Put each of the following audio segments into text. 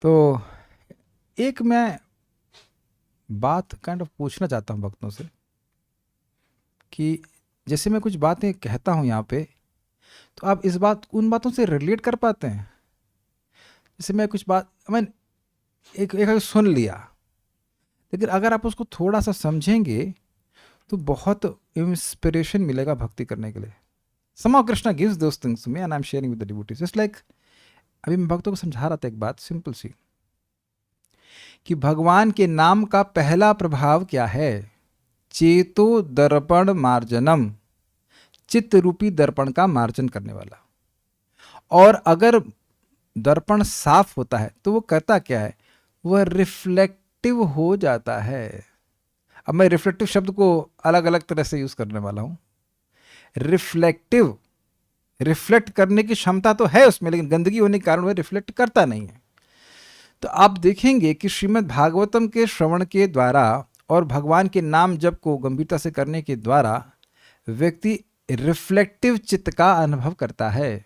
तो एक मैं बात पूछना चाहता हूँ भक्तों से कि जैसे मैं कुछ बातें कहता हूँ यहाँ पे, तो आप इस बात उन बातों से रिलेट कर पाते हैं? जैसे मैं कुछ बात मैं एक एक अगर सुन लिया, लेकिन अगर आप उसको थोड़ा सा समझेंगे तो बहुत इंस्पिरेशन मिलेगा भक्ति करने के लिए. Somehow Krishna gives those things to me and I'm sharing with the devotees. Just like अभी मैं भक्तों को समझा रहा था एक बात सिंपल सी, कि भगवान के नाम का पहला प्रभाव क्या है? चेतो दर्पण मार्जनम, चित्त रूपी दर्पण का मार्जन करने वाला. और अगर दर्पण साफ होता है तो वो करता क्या है? वह रिफ्लेक्टिव हो जाता है. अब मैं रिफ्लेक्टिव शब्द को अलग अलग तरह से यूज करने वाला हूं. रिफ्लेक्टिव, रिफ्लेक्ट करने की क्षमता तो है उसमें, लेकिन गंदगी होने के कारण वह रिफ्लेक्ट करता नहीं है. तो आप देखेंगे कि श्रीमद् भागवतम के श्रवण के द्वारा और भगवान के नाम जप को गंभीरता से करने के द्वारा व्यक्ति रिफ्लेक्टिव चित्त का अनुभव करता है.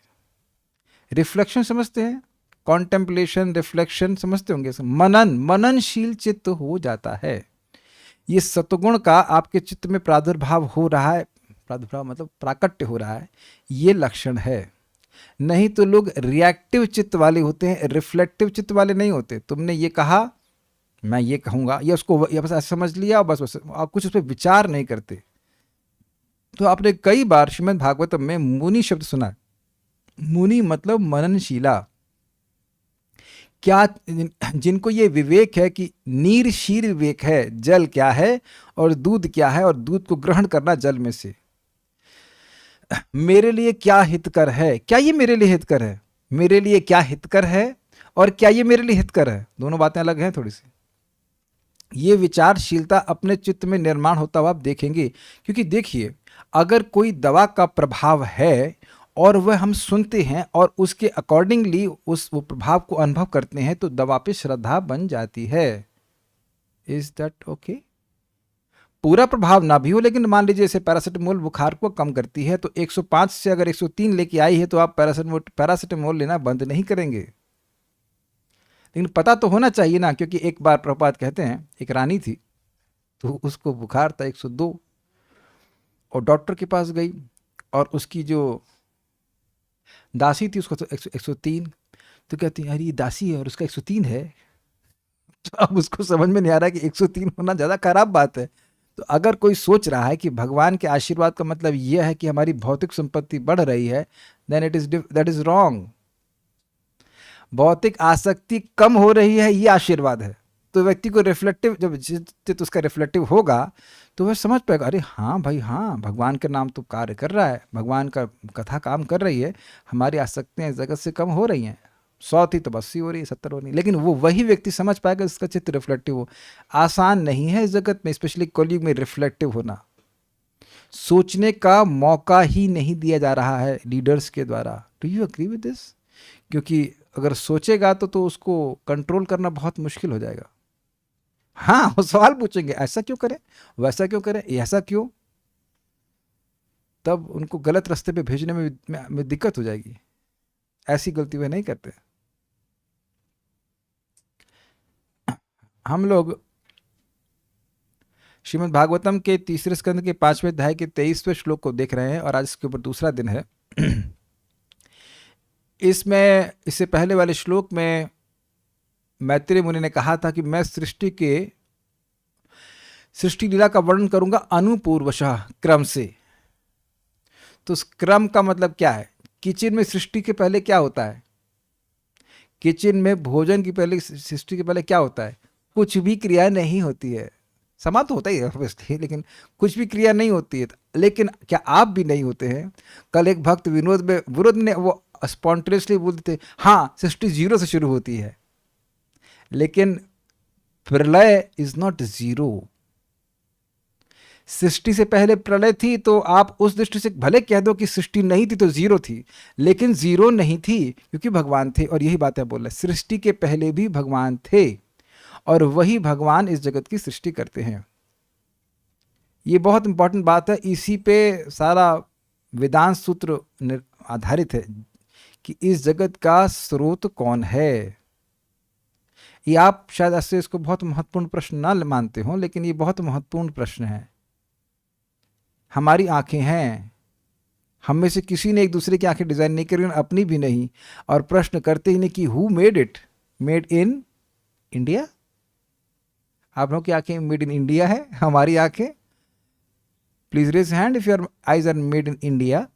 रिफ्लेक्शन समझते हैं? कॉन्टेम्पलेशन, रिफ्लेक्शन समझते होंगे. मननशील चित्त हो जाता है. ये सत्वगुण का आपके चित्त में प्रादुर्भाव हो रहा है, प्रादुर्भाव मतलब प्राकट्य हो रहा है, ये लक्षण है. नहीं तो लोग रिएक्टिव चित्त वाले होते हैं, रिफ्लेक्टिव चित्त वाले नहीं होते. तुमने ये कहा, मैं ये कहूंगा, या उसको या बस ऐसे समझ लिया और बस आप कुछ उस पर विचार नहीं करते. तो आपने कई बार श्रीमद् भागवतम में मुनि शब्द सुना है. मुनि मतलब मननशीला. क्या जिनको ये विवेक है कि नीर शीर विवेक है, जल क्या है और दूध क्या है, और दूध को ग्रहण करना जल में से. मेरे लिए क्या हितकर है, क्या ये मेरे लिए हितकर है, मेरे लिए क्या हितकर है और क्या ये मेरे लिए हितकर है, दोनों बातें अलग हैं थोड़ी सी. ये विचारशीलता अपने चित्त में निर्माण होता हुआ आप देखेंगे. क्योंकि देखिए, अगर कोई दवा का प्रभाव है और वह हम सुनते हैं और उसके अकॉर्डिंगली वो प्रभाव को अनुभव करते हैं, तो दवा पे श्रद्धा बन जाती है. Is that okay? पूरा प्रभाव ना भी हो, लेकिन मान लीजिए जैसे पैरासिटामोल बुखार को कम करती है, तो 105 से अगर 103 लेके आई है तो आप पैरासिटामोल लेना बंद नहीं करेंगे. लेकिन पता तो होना चाहिए ना. क्योंकि एक बार प्रभुपाद कहते हैं, एक रानी थी, तो उसको बुखार था 102, और डॉक्टर के पास गई, और उसकी जो दासी थी उसको तो 103. तो कहती है, अरे ये दासी है और उसका 103 है. तो अब उसको समझ में नहीं आ रहा है कि 103 होना ज़्यादा खराब बात है. तो अगर कोई सोच रहा है कि भगवान के आशीर्वाद का मतलब यह है कि हमारी भौतिक संपत्ति बढ़ रही है, देन दैट इज रॉन्ग. भौतिक आसक्ति कम हो रही है, ये आशीर्वाद है. तो व्यक्ति को रिफ्लेक्टिव, जब चित्त उसका रिफ्लेक्टिव होगा, तो वह समझ पाएगा, अरे हाँ भाई हाँ, भगवान का नाम तो कार्य कर रहा है, भगवान का कथा काम कर रही है, हमारी आसक्तियाँ इस जगत से कम हो रही हैं. 100 थी तो 80 हो रही है, 70 हो रही है. लेकिन वो वही व्यक्ति समझ पाएगा जिसका चित्त रिफ्लेक्टिव हो. आसान नहीं है इस जगत में, स्पेशली कलयुग में, रिफ्लेक्टिव होना. सोचने का मौका ही नहीं दिया जा रहा है लीडर्स के द्वारा. Do you agree with this? क्योंकि अगर सोचेगा तो उसको कंट्रोल करना बहुत मुश्किल हो जाएगा. हाँ, वो सवाल पूछेंगे, ऐसा क्यों करें, वैसा क्यों करें, ऐसा क्यों. तब उनको गलत रास्ते पे भेजने में दिक्कत हो जाएगी. ऐसी गलती वे नहीं करते. हम लोग श्रीमद् भागवतम के तीसरे स्कंद के 5वें अध्याय के 23वें श्लोक को देख रहे हैं, और आज इसके ऊपर दूसरा दिन है. इसमें इससे पहले वाले श्लोक में मैत्रेय मुनि ने कहा था कि मैं सृष्टि लीला का वर्णन करूंगा अनुपूर्वशः, क्रम से. तो उस क्रम का मतलब क्या है? किचन में सृष्टि के पहले क्या होता है? किचन में भोजन की पहले, सृष्टि के पहले क्या होता है? कुछ भी क्रिया नहीं होती है. समा तो होता ही है ऑब्वियसली, लेकिन कुछ भी क्रिया नहीं होती है. लेकिन क्या आप भी नहीं होते हैं? कल एक भक्त विनोद ने वो स्पॉन्टेनियसली बोलते थे, हाँ सृष्टि जीरो से शुरू होती है. लेकिन प्रलय इज नॉट जीरो. सृष्टि से पहले प्रलय थी, तो आप उस दृष्टि से भले कह दो कि सृष्टि नहीं थी तो जीरो थी, लेकिन जीरो नहीं थी क्योंकि भगवान थे. और यही बात है बोल रहे, सृष्टि के पहले भी भगवान थे और वही भगवान इस जगत की सृष्टि करते हैं. ये बहुत इंपॉर्टेंट बात है. इसी पे सारा वेदांत सूत्र आधारित है कि इस जगत का स्रोत कौन है. ये आप शायद ऐसे इसको बहुत महत्वपूर्ण प्रश्न ना मानते हो, लेकिन ये बहुत महत्वपूर्ण प्रश्न है। हमारी आंखें हैं, हम में से किसी ने एक दूसरे की आंखें डिजाइन नहीं करी, अपनी भी नहीं, और प्रश्न करते ही नहीं कि who made it, made in India. आप लोगों की आंखें मेड इन इंडिया है, हमारी आंखें, please raise hand if your eyes are made in India.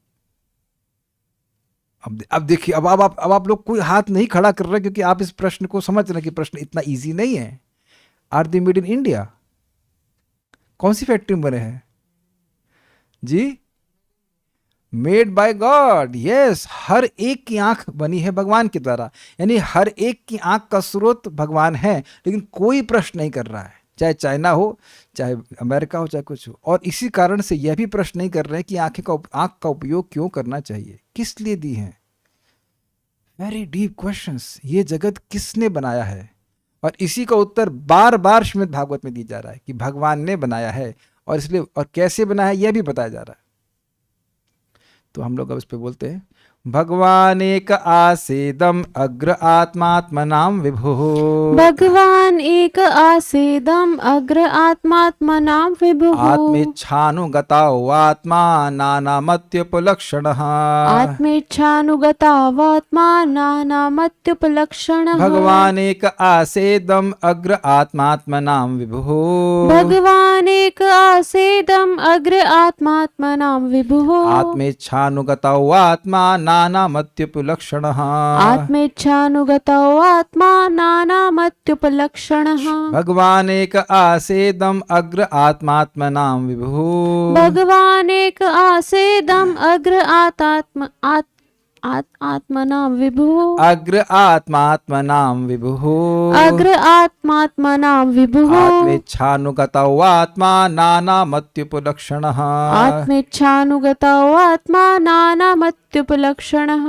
अब देखिए, अब आप लोग कोई हाथ नहीं खड़ा कर रहे, क्योंकि आप इस प्रश्न को समझ रहे हैं कि प्रश्न इतना इजी नहीं है। Are they made in India? कौन सी फैक्ट्री में बने हैं जी? Made by God, yes. हर एक की आंख बनी है भगवान के द्वारा, यानी हर एक की आंख का स्रोत भगवान है, लेकिन कोई प्रश्न नहीं कर रहा है, चाहे चाइना हो, चाहे अमेरिका हो, चाहे कुछ हो। और इसी कारण से यह भी प्रश्न नहीं कर रहे हैं कि आंख का उपयोग क्यों करना चाहिए, किस लिए दी है। Very deep questions. ये जगत किसने बनाया है? और इसी का उत्तर बार बार श्रीमद् भागवत में दिया जा रहा है कि भगवान ने बनाया है, और इसलिए, और कैसे बनाया है यह भी बताया जा रहा है। तो हम लोग अब इस पे बोलते हैं, भगवान एक आसेदम अग्र आत्मात्मनाम विभुः। भगवान एक आसेदम अग्र आत्मात्मनां विभुः। आत्मेच्छानुगता आत्मा नानामत्युपलक्षणः। आत्मेच्छानुगता वात्मा नानामत्युपलक्षणः। भगवान एक आसेदम अग्र आत्मात्मनाम विभुः। भगवान एक आसेदम अग्र आत्मात्मनां विभुः। आत्मेच्छानुगता आत्मा नानामत्युपलक्षणः। आत्मेच्छानुगतो आत्मा नानामत्युपलक्षणः। भगवान एक आसेदम अग्र आत्मात्मनाम विभुः। भगवान एक आसेदम अग्र आत्मनां विभुः। अग्र आत्मात्मनाम विभुः। अग्र आत्मात्मनां विभुः। आत्मेच्छानुगतो आत्मा नानामत्युपलक्षणः। आत्मेच्छानुगतो आत्मा नानामत्युपलक्षणः।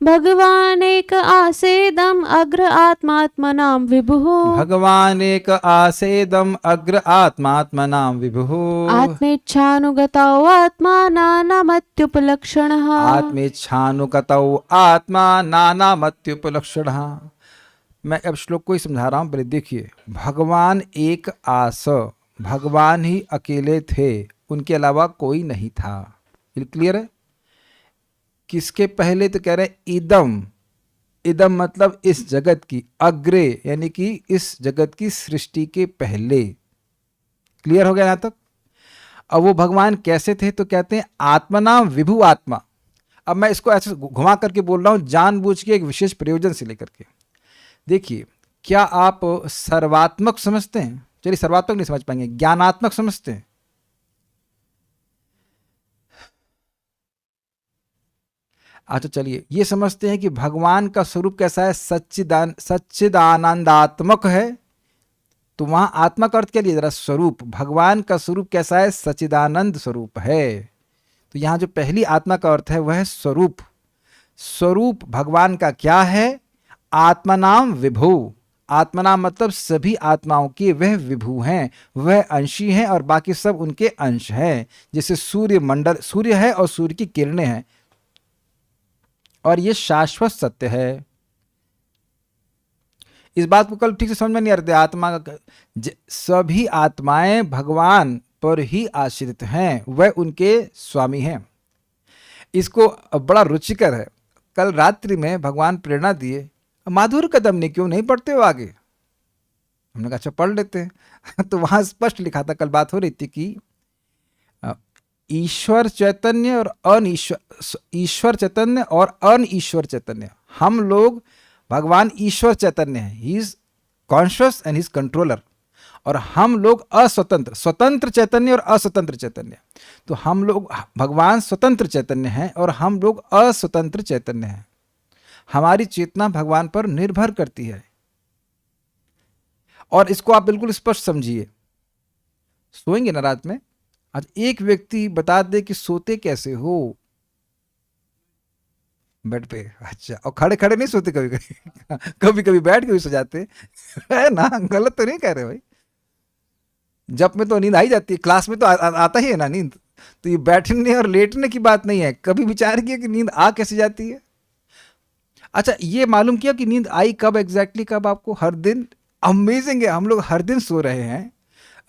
भगवान एक आसेदम अग्र आत्मात्मनां विभुः। भगवान एक आसेदम अग्र आत्मात्मनाम विभुः। आत्मेच्छानुगतो आत्मा नानामत्युपलक्षणः। आत्मेच्छानुगतो आत्मा नानामत्युपलक्षणः। मैं अब श्लोक को ही समझा रहा हूँ, पहले देखिए। भगवान एक आस, भगवान ही अकेले थे, उनके अलावा कोई नहीं था। क्लियर है? किसके पहले? तो कह रहे इदम, इदम मतलब इस जगत की, अग्रे यानी कि इस जगत की सृष्टि के पहले। क्लियर हो गया यहां तक? अब वो भगवान कैसे थे? तो कहते हैं आत्मनाम विभु आत्मा। अब मैं इसको ऐसे घुमा करके बोल रहा हूं, जानबूझ के एक विशेष प्रयोजन से लेकर के। देखिए, क्या आप सर्वात्मक समझते हैं? चलिए, सर्वात्मक नहीं समझ पाएंगे, ज्ञानात्मक समझते हैं। अच्छा, चलिए ये समझते हैं कि भगवान का स्वरूप कैसा है? सच्चिदानंदात्मक है। तो वहां आत्मा का अर्थ क्या लिया? जरा स्वरूप। भगवान का स्वरूप कैसा है? सच्चिदानंद स्वरूप है। तो यहां जो पहली आत्मा का अर्थ है वह है स्वरूप। स्वरूप भगवान का क्या है? आत्मनाम विभु। आत्मनाम मतलब सभी आत्माओं के वह विभु हैं, वह अंशी हैं, और बाकी सब उनके अंश हैं। जैसे सूर्य मंडल, सूर्य है और सूर्य की किरणें हैं, और ये शाश्वत सत्य है। इस बात को कल ठीक से समझ में नहीं आ रहा। आत्मा का सभी आत्माएं भगवान पर ही आश्रित हैं, वह उनके स्वामी हैं। इसको बड़ा रुचिकर है। कल रात्रि में भगवान प्रेरणा दिए, माधुर कदम ने क्यों नहीं पढ़ते हो आगे? हमने कहा अच्छा पढ़ लेते हैं। तो वहां स्पष्ट लिखा था, कल बात हो रही थी कि ईश्वर चैतन्य और ईश्वर चैतन्य और अनईश्वर चैतन्य। हम लोग, भगवान ईश्वर चैतन्य है, he is conscious and he is controller, और हम लोग अस्वतंत्र, स्वतंत्र चैतन्य और अस्वतंत्र चैतन्य। तो हम लोग, भगवान स्वतंत्र चैतन्य हैं और हम लोग अस्वतंत्र चैतन्य हैं। हमारी चेतना भगवान पर निर्भर करती है, और इसको आप बिल्कुल स्पष्ट समझिए। सोएंगे ना रात में, आज एक व्यक्ति बता दे कि सोते कैसे हो बेड पे। अच्छा, और खड़े खड़े नहीं सोते? कभी कभी कभी कभी बैठ के भी सो जाते है ना? गलत तो नहीं कह रहे भाई? जब में तो नींद आई जाती है, क्लास में तो आता ही है ना नींद। तो ये बैठने और लेटने की बात नहीं है। कभी विचार किया कि नींद आ कैसे जाती है? अच्छा, ये मालूम किया कि नींद आई कब एग्जैक्टली, कब आपको? हर दिन। अमेजिंग है, हम लोग हर दिन सो रहे हैं।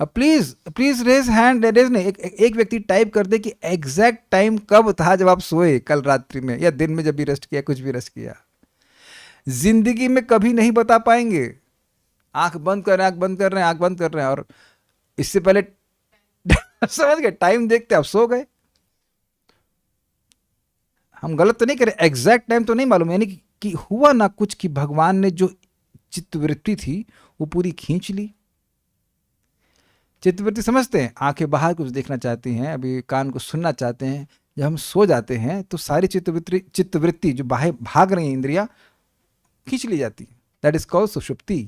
Please please raise hand, raise नहीं, एक व्यक्ति टाइप कर दे कि एग्जैक्ट टाइम कब था जब आप सोए कल रात्रि में या दिन में, जब भी रेस्ट किया, कुछ भी रेस्ट किया। जिंदगी में कभी नहीं बता पाएंगे। आंख बंद कर रहे हैं, आंख बंद कर रहे हैं, आंख बंद कर रहे हैं, और इससे पहले समझ गए, टाइम देखते आप सो गए। हम गलत तो नहीं करें, एग्जैक्ट टाइम तो नहीं मालूम, यानी कि हुआ ना कुछ कि भगवान ने जो चित्तवृत्ति थी वो पूरी खींच ली। चित्तवृत्ति समझते हैं, आंखें बाहर कुछ देखना चाहती हैं, अभी कान को सुनना चाहते हैं। जब हम सो जाते हैं तो सारी चित्तवृत्ति जो बाहर भाग रही है, इंद्रिया खींच ली जाती है। दैट इज कॉल्ड सुषुप्ति।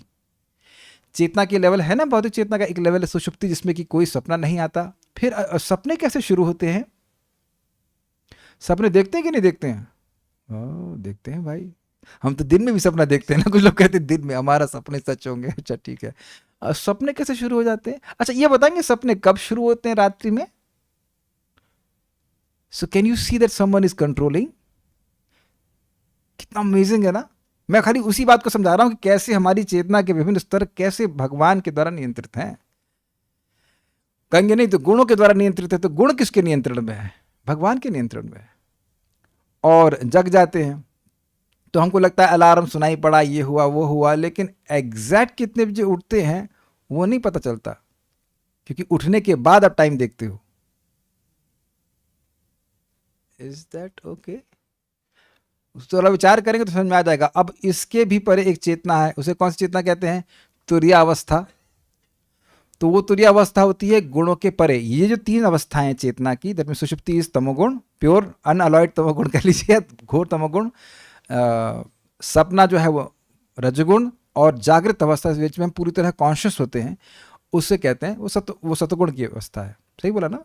चेतना के लेवल है ना, भौतिक चेतना का एक लेवल है सुषुप्ति, जिसमें कि कोई सपना नहीं आता। फिर सपने कैसे शुरू होते हैं? सपने देखते हैं कि नहीं देखते हैं? देखते हैं भाई, हम तो दिन में भी सपना देखते हैं ना। कुछ लोग कहते हैं दिन में हमारा सपने सच होंगे। अच्छा ठीक है, सपने कैसे शुरू हो जाते हैं? अच्छा ये बताएंगे सपने कब शुरू होते हैं? रात्रि में। So can you see that someone is controlling? कितना अमेजिंग है ना। मैं खाली उसी बात को समझा रहा हूं कि कैसे हमारी चेतना के विभिन्न स्तर कैसे भगवान के द्वारा नियंत्रित हैं। कहेंगे नहीं तो गुणों के द्वारा नियंत्रित है, तो गुण किसके नियंत्रण में है? भगवान के नियंत्रण में है। और जग जाते हैं तो हमको लगता है अलार्म सुनाई पड़ा, ये हुआ वो हुआ, लेकिन एग्जैक्ट कितने बजे उठते हैं वो नहीं पता चलता, क्योंकि उठने के बाद आप टाइम देखते हो। Is that okay? उस थोड़ा विचार करेंगे तो समझ में आ जाएगा। अब इसके भी परे एक चेतना है, उसे कौन सी चेतना कहते हैं? तुरीयावस्था। तो वो तुरीयावस्था होती है गुणों के परे। ये जो तीन अवस्थाएं चेतना की, दैट मीन सुषुप्ति इज तमोगुण, प्योर अनअलॉयड तमोगुण कह लीजिए, घोर तमोगुण। सपना जो है वो रजगुण, और जागृत अवस्था के बीच में हम पूरी तरह कॉन्शियस होते हैं, उससे कहते हैं वो सतगुण की अवस्था है। सही बोला ना?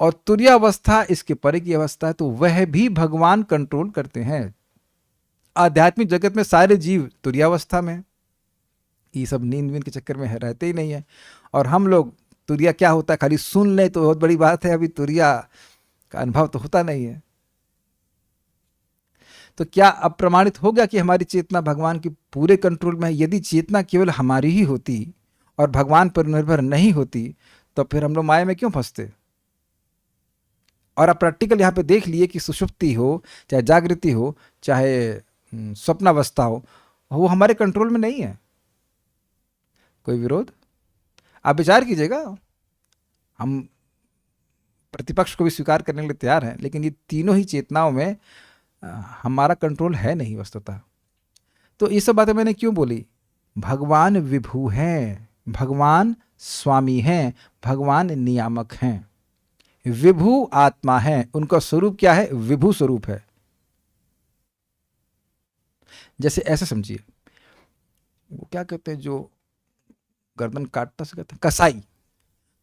और तुरीयावस्था इसके परे की अवस्था है, तो वह भी भगवान कंट्रोल करते हैं। आध्यात्मिक जगत में सारे जीव तुरीयावस्था में, ये सब नींद वींद के चक्कर में रहते ही नहीं है। और हम लोग तुरिया क्या होता है खाली सुन ले तो बहुत बड़ी बात है, अभी तुरिया का अनुभव तो होता नहीं है। तो क्या अब प्रमाणित हो गया कि हमारी चेतना भगवान की पूरे कंट्रोल में है? यदि चेतना केवल हमारी ही होती और भगवान पर निर्भर नहीं होती, तो फिर हम लोग माया में क्यों फंसते? और आप प्रैक्टिकल यहाँ पे देख लिए कि सुषुप्ति हो, चाहे जागृति हो, चाहे स्वप्नावस्था हो, वो हमारे कंट्रोल में नहीं है। कोई विरोध? आप विचार कीजिएगा। हम प्रतिपक्ष को भी स्वीकार करने के लिए तैयार हैं, लेकिन ये तीनों ही चेतनाओं में हमारा कंट्रोल है नहीं वस्तुतः। तो ये सब बातें मैंने क्यों बोली? भगवान विभु हैं, भगवान स्वामी हैं, भगवान नियामक हैं। विभु आत्मा है, उनका स्वरूप क्या है? विभु स्वरूप है। जैसे ऐसे समझिए, वो क्या कहते हैं जो गर्दन काटता से कहते हैं कसाई।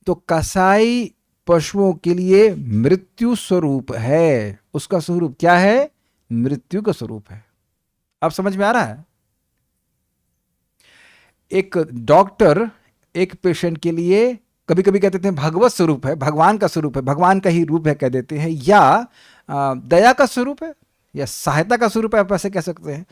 तो कसाई पशुओं के लिए मृत्यु स्वरूप है। उसका स्वरूप क्या है? मृत्यु का स्वरूप है। अब समझ में आ रहा है? एक डॉक्टर एक पेशेंट के लिए कभी कभी कहते हैं भगवत स्वरूप है, भगवान का स्वरूप है, भगवान का ही रूप है कह देते हैं, या दया का स्वरूप है, या सहायता का स्वरूप है, आप ऐसे कह सकते हैं।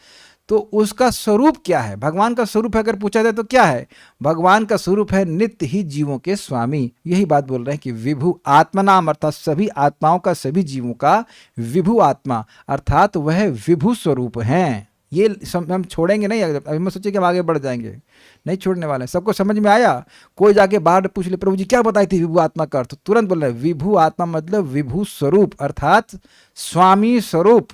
तो उसका स्वरूप क्या है? भगवान का स्वरूप है अगर पूछा जाए तो क्या है? भगवान का स्वरूप है नित्य ही जीवों के स्वामी। यही बात बोल रहे हैं कि विभु आत्मनाम, अर्थात सभी आत्माओं का, सभी जीवों का विभु आत्मा, अर्थात वह विभु स्वरूप हैं। ये हम छोड़ेंगे नहीं। अभी मैं सोचे कि हम आगे बढ़ जाएंगे, नहीं छोड़ने वाले। सबको समझ में आया? कोई जाके बाहर पूछ ले प्रभु जी क्या बताई थी विभु आत्मा का अर्थ, तुरंत बोल रहे विभु आत्मा मतलब विभु स्वरूप, अर्थात स्वामी स्वरूप।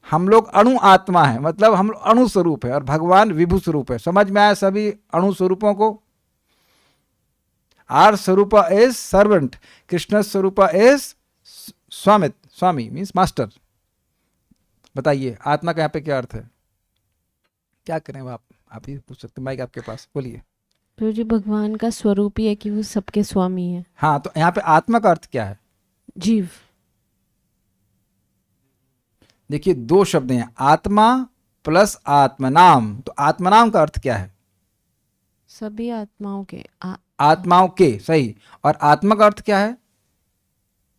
हम लोग अणु आत्मा है, मतलब हम अणु स्वरूप है, और भगवान विभु स्वरूप है। समझ में आया सभी अणु स्वरूपों को? आर स्वरूप इज सर्वेंट, कृष्ण स्वरूप इज स्वामी मीन्स मास्टर। बताइए आत्मा का यहाँ पे क्या अर्थ है? क्या करें? आप ही पूछ सकते, माइक आपके पास, बोलिए। प्रभु जी भगवान का स्वरूप ही है कि वो सबके स्वामी है। हाँ, तो यहाँ पे आत्मा का अर्थ क्या है? जीव। देखिए दो शब्द हैं, आत्मा प्लस आत्मनाम। तो आत्मनाम का अर्थ क्या है? सभी आत्माओं के आत्माओं के, सही। और आत्मा का अर्थ क्या है?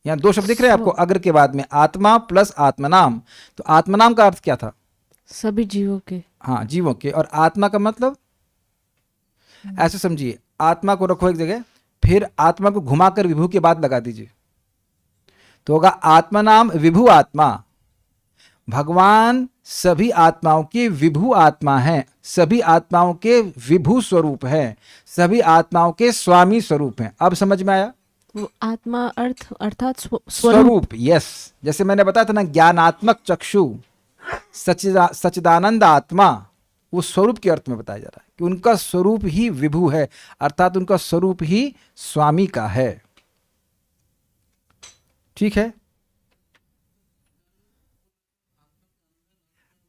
यहाँ दो शब्द दिख रहे हैं आपको अग्र के बाद में, आत्मा प्लस आत्मनाम। तो आत्मनाम का अर्थ क्या था? सभी जीवों के। हाँ, जीवों के। और आत्मा का मतलब, ऐसे समझिए, आत्मा को रखो एक जगह, फिर आत्मा को घुमाकर विभू के बाद लगा दीजिए, तो होगा आत्मनाम विभु आत्मा। भगवान सभी आत्माओं के विभु आत्मा हैं, सभी आत्माओं के विभु स्वरूप हैं, सभी आत्माओं के स्वामी स्वरूप हैं। अब समझ में आया? वो आत्मा अर्थात स्वरूप। स्वरूप, यस। जैसे मैंने बताया था ना, ज्ञानात्मक चक्षु, सच्चिदानंद आत्मा, वो स्वरूप के अर्थ में बताया जा रहा है कि उनका स्वरूप ही विभु है, अर्थात उनका स्वरूप ही स्वामी का है। ठीक है?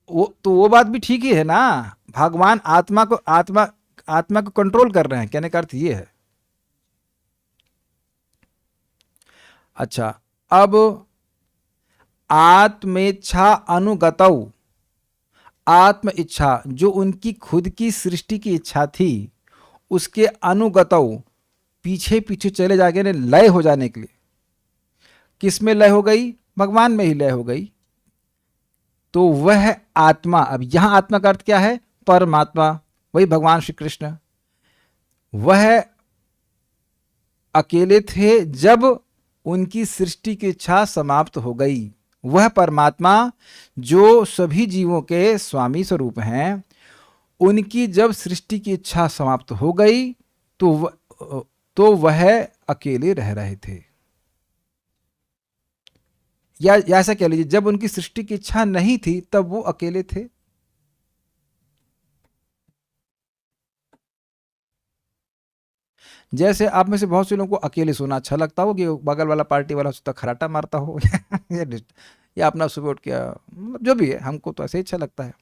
वो बात भी ठीक ही है ना। भगवान आत्मा को कंट्रोल कर रहे हैं, कहने का अर्थ ये है। अच्छा, अब आत्मेच्छा अनुगतौ, आत्म इच्छा जो उनकी खुद की सृष्टि की इच्छा थी, उसके अनुगतौ पीछे पीछे चले जाके लय हो जाने के लिए, किस में लय हो गई? भगवान में ही लय हो गई। तो वह आत्मा, अब यहां आत्मा का अर्थ क्या है? परमात्मा, वही भगवान श्री कृष्ण। वह अकेले थे जब उनकी सृष्टि की इच्छा समाप्त हो गई। वह परमात्मा जो सभी जीवों के स्वामी स्वरूप हैं, उनकी जब सृष्टि की इच्छा समाप्त हो गई तो वह अकेले रह रहे थे। या ऐसा कह लीजिए, जब उनकी सृष्टि की इच्छा नहीं थी तब वो अकेले थे। जैसे आप में से बहुत से लोगों को अकेले सोना अच्छा लगता हो कि बगल वाला पार्टी वाला सोता खराटा मारता हो या अपना सुबह उठ के, जो भी है, हमको तो ऐसे ही अच्छा लगता है।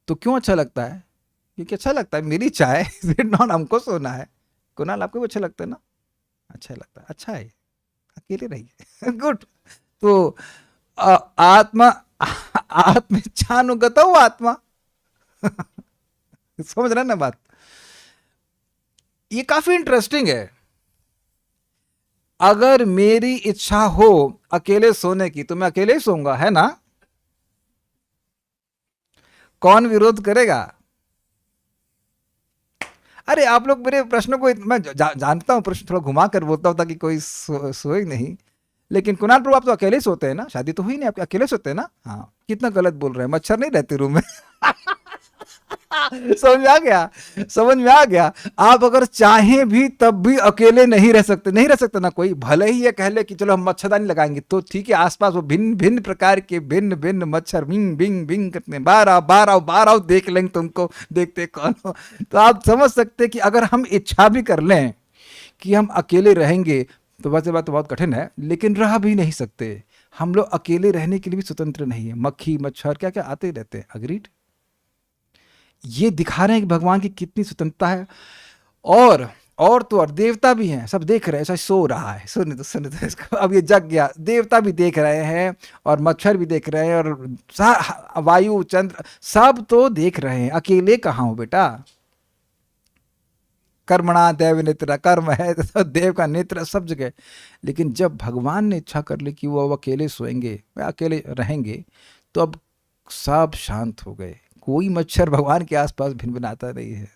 तो क्यों अच्छा लगता है? क्योंकि अच्छा लगता है, मेरी इच्छा है, नॉन हमको सोना है। कुणाल, आपको भी अच्छा लगता है ना? अच्छा लगता है, अच्छा है, अकेले रहिए। गुड। तो आत्मा आत्मेच्छानुगत हो आत्मा। समझ रहे ना बात? ये काफी इंटरेस्टिंग है। अगर मेरी इच्छा हो अकेले सोने की तो मैं अकेले ही सोऊंगा, है ना? कौन विरोध करेगा? अरे आप लोग मेरे प्रश्नों को, मैं जानता हूं प्रश्न थोड़ा घुमा कर बोलता हूं ताकि कोई सोए नहीं, लेकिन कुणाल प्रभु आप तो अकेले सोते हैं ना? शादी तो हुई नहीं, आप अकेले सोते हैं ना? हाँ, कितना गलत बोल रहे हैं, मच्छर नहीं रहते रूम में। समझ में आ गया? समझ में आ गया? आप अगर चाहें भी तब भी अकेले नहीं रह सकते, नहीं रह सकते ना। कोई भले ही ये कह ले कि चलो हम मच्छरदानी लगाएंगे, तो ठीक है, आसपास वो भिन्न भिन्न प्रकार के भिन्न भिन्न मच्छर बिंग बिंग बिंग करते हैं, बार आओ देख लेंगे तुमको, देखते कौन हो। तो आप समझ सकते कि अगर हम इच्छा भी कर लें कि हम अकेले रहेंगे, तो वैसे बात तो बहुत कठिन है, लेकिन रह भी नहीं सकते। हम लोग अकेले रहने के लिए भी स्वतंत्र नहीं है। मक्खी मच्छर क्या क्या आते रहते हैं। अग्रीड? ये दिखा रहे हैं कि भगवान की कितनी स्वतंत्रता है। और तो और देवता भी हैं, सब देख रहे हैं, ऐसा सो रहा है, सुन तो इसको, अब ये जग गया। देवता भी देख रहे हैं और मच्छर भी देख रहे हैं और वायु चंद्र सब तो देख रहे हैं। अकेले कहाँ हो बेटा? कर्मणा देव नेत्र, कर्म है तो देव का नेत्र सब जगह। लेकिन जब भगवान ने इच्छा कर ली कि वो अकेले सोएंगे, वे अकेले रहेंगे, तो अब सब शांत हो गए। कोई मच्छर भगवान के आसपास भिनभिनाता नहीं है।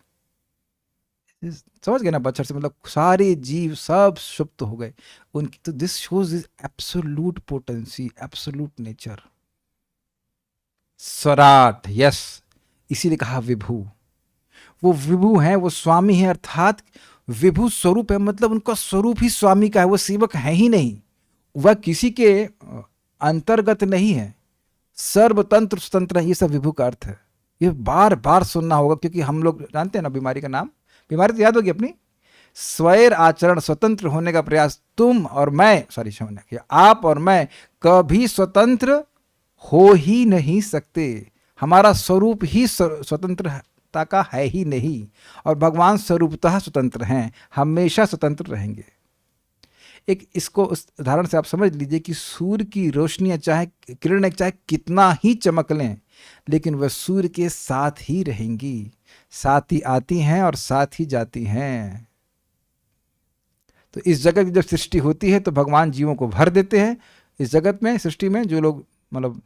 समझ गए ना? मच्छर से मतलब सारे जीव सब सुप्त हो गए उनकी। तो this shows is absolute potency, absolute nature, स्वराट। यस, इसीलिए कहा विभु। वो विभु हैं, वो स्वामी है, अर्थात विभु स्वरूप है, मतलब उनका स्वरूप ही स्वामी का है। वो सेवक है ही नहीं, वह किसी के अंतर्गत नहीं है, सर्वतंत्र स्वतंत्र है। ये सब विभु का अर्थ है। ये बार बार सुनना होगा, क्योंकि हम लोग जानते हैं ना बीमारी का नाम। बीमारी तो याद होगी अपनी, स्वैर आचरण, स्वतंत्र होने का प्रयास। तुम और मैं, आप और मैं कभी स्वतंत्र हो ही नहीं सकते। हमारा स्वरूप ही स्वतंत्रता का है ही नहीं, और भगवान स्वरूपतः स्वतंत्र हैं, हमेशा स्वतंत्र रहेंगे। एक इसको उस उदाहरण से आप समझ लीजिए कि सूर्य की रोशनियां चाहे किरणें चाहे कितना ही चमक लें, लेकिन वह सूर्य के साथ ही रहेंगी, साथ ही आती हैं और साथ ही जाती हैं। तो इस जगत की जब सृष्टि होती है तो भगवान जीवों को भर देते हैं इस जगत में, सृष्टि में, जो लोग मतलब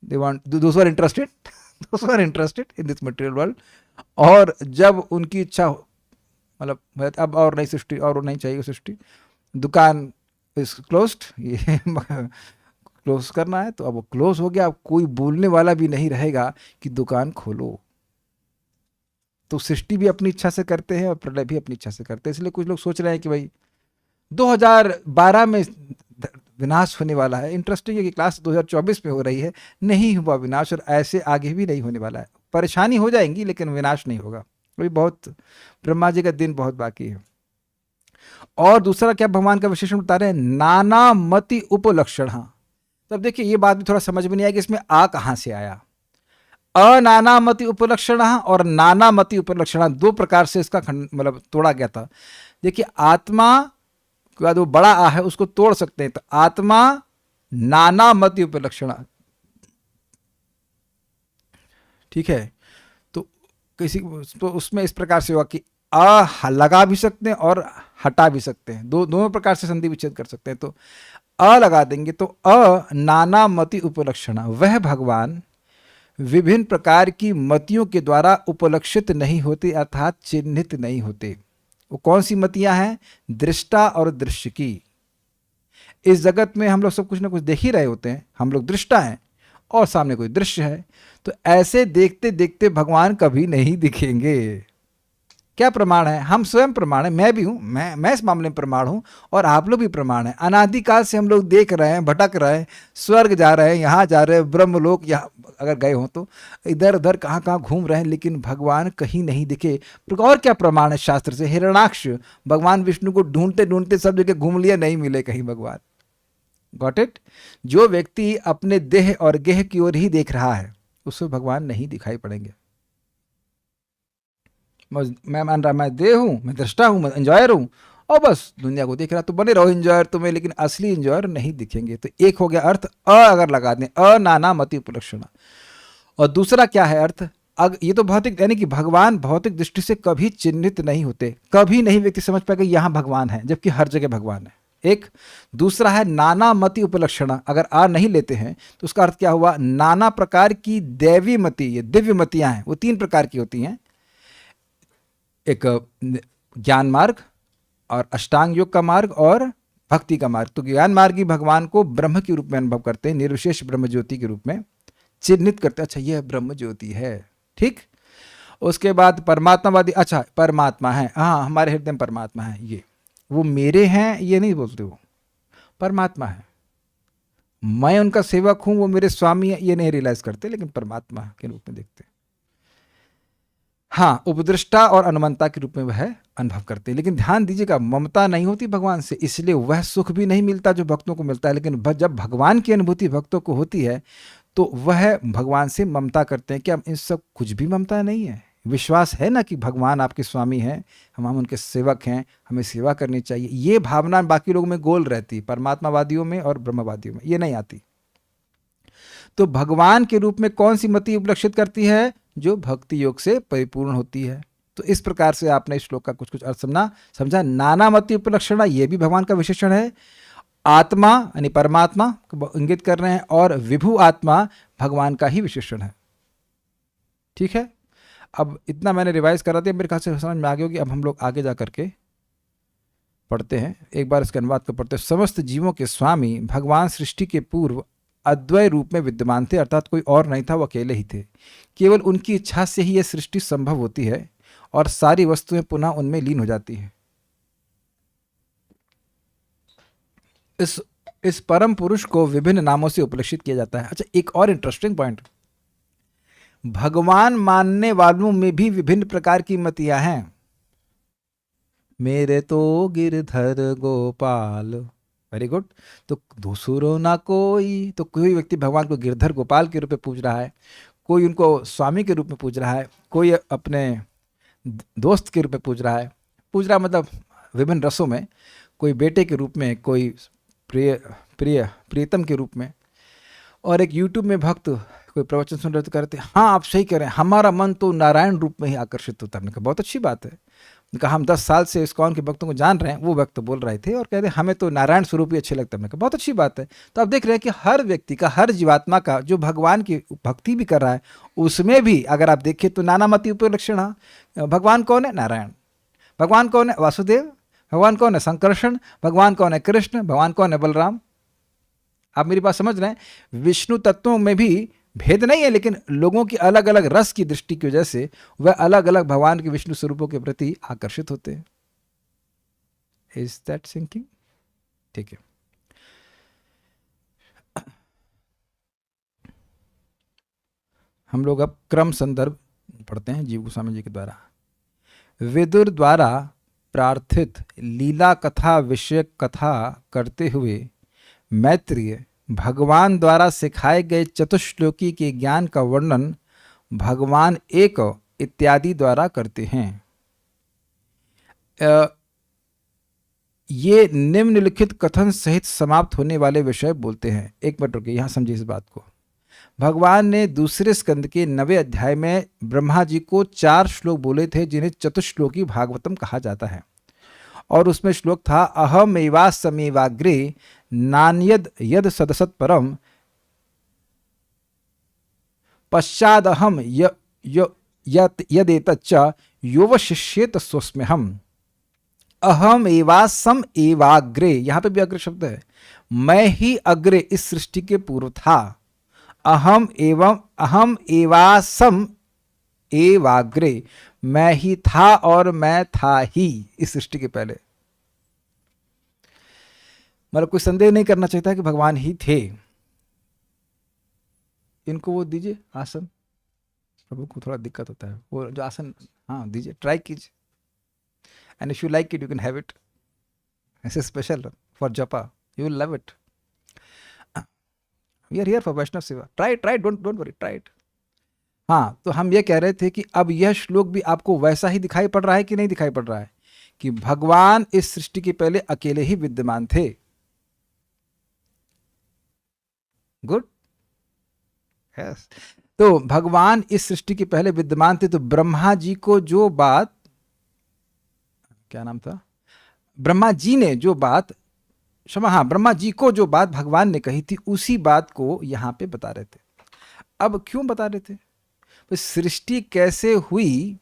they want those are interested those are interested in this material world. और जब उनकी इच्छा मतलब अब और नई सृष्टि और नहीं चाहिए सृष्टि, दुकान इज क्लोज्ड, ये क्लोज करना है तो अब वो क्लोज हो गया, अब कोई बोलने वाला भी नहीं रहेगा कि दुकान खोलो। तो सृष्टि भी अपनी इच्छा से करते हैं और प्रलय भी अपनी इच्छा से करते हैं। इसलिए कुछ लोग सोच रहे हैं कि भाई 2012 में विनाश होने वाला है। इंटरेस्टिंग है कि क्लास 2024 में हो रही है, नहीं हुआ विनाश और ऐसे आगे भी नहीं होने वाला है। परेशानी हो जाएंगी लेकिन विनाश नहीं होगा। अभी बहुत ब्रह्मा जी का दिन बहुत बाकी है। और दूसरा क्या भगवान का विशेषण बता रहे हैं, नाना मति उपलक्षण। तब देखिए ये बात भी थोड़ा समझ में नहीं आएगी इसमें आ कहां से आया। अनानामति उपलक्षण और नानामति उपलक्षण, दो प्रकार से इसका मतलब तोड़ा गया था। देखिए आत्मा के बाद वो बड़ा आ है उसको तोड़ सकते हैं, तो आत्मा नानामति उपलक्षण, ठीक है। तो किसी तो उसमें इस प्रकार से हुआ कि अ लगा भी सकते हैं और हटा भी सकते हैं, दोनों प्रकार से संधि विच्छेद कर सकते हैं। तो अ लगा देंगे तो अ नानामति उपलक्षण, वह भगवान विभिन्न प्रकार की मतियों के द्वारा उपलक्षित नहीं होते अर्थात चिन्हित नहीं होते। वो कौन सी मतियां हैं, दृष्टा और दृश्य की। इस जगत में हम लोग सब कुछ ना कुछ देख ही रहे होते हैं, हम लोग दृष्टा हैं और सामने कोई दृश्य है। तो ऐसे देखते देखते भगवान कभी नहीं दिखेंगे। क्या प्रमाण है, हम स्वयं प्रमाण है, मैं भी हूं, मैं इस मामले में प्रमाण हूं और आप लोग भी प्रमाण है। अनादिकाल से हम लोग देख रहे हैं, भटक रहे हैं, स्वर्ग जा रहे हैं, यहाँ जा रहे हैं, ब्रह्मलोक यहाँ अगर गए हों तो इधर उधर कहाँ कहाँ घूम रहे हैं, लेकिन भगवान कहीं नहीं दिखे। और क्या प्रमाण है शास्त्र से, हिरण्याक्ष भगवान विष्णु को ढूंढते ढूंढते सब जगह घूम लिया, नहीं मिले कहीं भगवान। Got it. जो व्यक्ति अपने देह और गेह की ओर ही देख रहा है उससे भगवान नहीं दिखाई पड़ेंगे। मैं मान रहा मैं देह हूं, मैं दृष्टा हूं, मैं एंजॉयर हूं और बस दुनिया को देख रहा, तो बने रहो एंजॉयर तुम्हें, लेकिन असली एंजॉयर नहीं दिखेंगे। तो एक हो गया अर्थ अ अगर लगा दें, अनानामति उपलक्षण। और दूसरा क्या है अर्थ, ये तो भौतिक, यानी कि भगवान भौतिक दृष्टि से कभी चिन्हित नहीं होते, कभी नहीं व्यक्ति समझ पाएगा यहां भगवान है जबकि हर जगह भगवान है। एक दूसरा है नानामति उपलक्षण, अगर आ नहीं लेते हैं तो उसका अर्थ क्या हुआ, नाना प्रकार की दैवी मति, ये दिव्य मतियां हैं, वो 3 प्रकार की होती हैं। एक ज्ञान मार्ग और अष्टांग योग का मार्ग और भक्ति का मार्ग। तो ज्ञान मार्गी भगवान को ब्रह्म के रूप में अनुभव करते हैं, निर्विशेष ब्रह्म ज्योति के रूप में चिन्हित करते हैं, अच्छा यह ब्रह्म ज्योति है, ठीक। उसके बाद परमात्मावादी, अच्छा परमात्मा है, हाँ हमारे हृदय में परमात्मा है, ये वो मेरे हैं ये नहीं बोलते, वो परमात्मा है, मैं उनका सेवक हूं, वो मेरे स्वामी है, ये नहीं रियलाइज करते, लेकिन परमात्मा के रूप में देखते हैं। हाँ, उपदृष्टा और अनुमंता के रूप में वह अनुभव करते हैं। लेकिन ध्यान दीजिएगा, ममता नहीं होती भगवान से, इसलिए वह सुख भी नहीं मिलता जो भक्तों को मिलता है। लेकिन जब भगवान की अनुभूति भक्तों को होती है तो वह भगवान से ममता करते हैं। क्या इन सब कुछ भी ममता नहीं है, विश्वास है ना कि भगवान आपके स्वामी हैं, हम उनके सेवक हैं, हमें सेवा करनी चाहिए। ये भावना बाकी लोगों में गोल रहती, परमात्मावादियों में और ब्रह्मवादियों में ये नहीं आती। तो भगवान के रूप में कौन सी मति उपलक्षित करती है, जो भक्ति योग से परिपूर्ण होती है। तो इस प्रकार से आपने इस श्लोक का कुछ कुछ अर्थ समझा। नानामति उपलक्षण ये भी भगवान का विशेषण है, आत्मा यानी परमात्मा को इंगित कर रहे हैं, और विभु आत्मा भगवान का ही विशेषण है, ठीक है। अब इतना मैंने रिवाइज करा दिया, मेरे ख्याल से समझ में आ गया होगी। अब हम लोग आगे जा करके पढ़ते हैं, एक बार इसके अनुवाद को पढ़ते हैं। समस्त जीवों के स्वामी भगवान सृष्टि के पूर्व अद्वय रूप में विद्यमान थे, अर्थात कोई और नहीं था, वो अकेले ही थे। केवल उनकी इच्छा से ही यह सृष्टि संभव होती है और सारी वस्तुएं पुनः उनमें लीन हो जाती हैं। इस परम पुरुष को विभिन्न नामों से उपलक्षित किया जाता है। अच्छा, एक और इंटरेस्टिंग पॉइंट, भगवान मानने वालों में भी विभिन्न प्रकार की मतियां हैं। मेरे तो गिरधर गोपाल, वेरी गुड। तो दूसरो ना कोई, तो कोई व्यक्ति भगवान को गिरधर गोपाल के रूप में पूज रहा है, कोई उनको स्वामी के रूप में पूज रहा है, कोई अपने दोस्त के रूप में पूज रहा है। पूज रहा मतलब विभिन्न रसों में, कोई बेटे के रूप में, कोई प्रियतम के रूप में। और एक यूट्यूब में भक्त कोई प्रवचन सुन रहे तो कहते हैं हाँ आप सही कह रहे हैं, हमारा मन तो नारायण रूप में ही आकर्षित होता है। बहुत अच्छी बात है, कहा हम 10 साल से इस्कॉन के भक्तों को जान रहे हैं, वो भक्त बोल रहे थे और कह रहे हमें तो नारायण स्वरूप ही अच्छे लगते हैं। हमने कहा बहुत अच्छी बात है। तो आप देख रहे हैं कि हर व्यक्ति का, हर जीवात्मा का जो भगवान की भक्ति भी कर रहा है, उसमें भी अगर आप देखें तो नानामति उपलक्षण। भगवान कौन है? नारायण। भगवान कौन है? वासुदेव। भगवान कौन है? संकर्षण। भगवान कौन है? कृष्ण। भगवान कौन है? बलराम। आप मेरी बात समझ रहे हैं? विष्णु तत्वों में भी भेद नहीं है, लेकिन लोगों की अलग अलग रस की दृष्टि की वजह से वह अलग अलग भगवान के विष्णु स्वरूपों के प्रति आकर्षित होते हैं। Is that sinking? ठीक है। हम लोग अब क्रम संदर्भ पढ़ते हैं जीव गोस्वामी जी के द्वारा। विदुर द्वारा प्रार्थित लीला कथा विषयक कथा करते हुए मैत्रेय भगवान द्वारा सिखाए गए चतुश्लोकी के ज्ञान का वर्णन भगवान एक इत्यादि द्वारा करते हैं। ये निम्नलिखित कथन सहित समाप्त होने वाले विषय बोलते हैं। एक मिनट रुकिए, यहाँ समझिए इस बात को। भगवान ने दूसरे स्कंद के 9वें अध्याय में ब्रह्मा जी को 4 श्लोक बोले थे जिन्हें चतुश्लोकी भागवतम कहा जाता है, और उसमें श्लोक था अहमेवासमेवाग्रे नान्यद यद सदसत परम पश्चादहम यदेतच्च योवशिष्येत स्वस्म्यहम्। अहम एवासम एवाग्रे, यहां पे भी अग्र शब्द है। मैं ही अग्रे इस सृष्टि के पूर्व था। अहम एवासम एवाग्रे, मैं ही था और मैं था ही इस सृष्टि के पहले। मतलब कोई संदेह नहीं करना चाहता कि भगवान ही थे। इनको वो दीजिए आसन, प्रभु को थोड़ा दिक्कत होता है, वो जो आसन, हाँ दीजिए, ट्राई कीजिए, and if you like it you can have it. ऐसे स्पेशल फॉर जपा, you will love it. We are here for वैष्णव सेवा। Try, don't worry, try it. हाँ, तो हम ये कह रहे थे कि अब यह श्लोक भी आपको वैसा ही दिखाई पड़ रहा है कि नहीं दिखाई पड़ रहा है कि भगवान इस सृष्टि के पहले अकेले ही विद्यमान थे। Good, yes. तो भगवान इस सृष्टि के पहले विद्यमान थे, तो ब्रह्मा जी को जो बात, क्या नाम था, ब्रह्मा जी ने जो बात, क्षमा, हाँ, ब्रह्मा जी को जो बात भगवान ने कही थी उसी बात को यहां पे बता रहे थे। अब क्यों बता रहे थे? तो सृष्टि कैसे हुई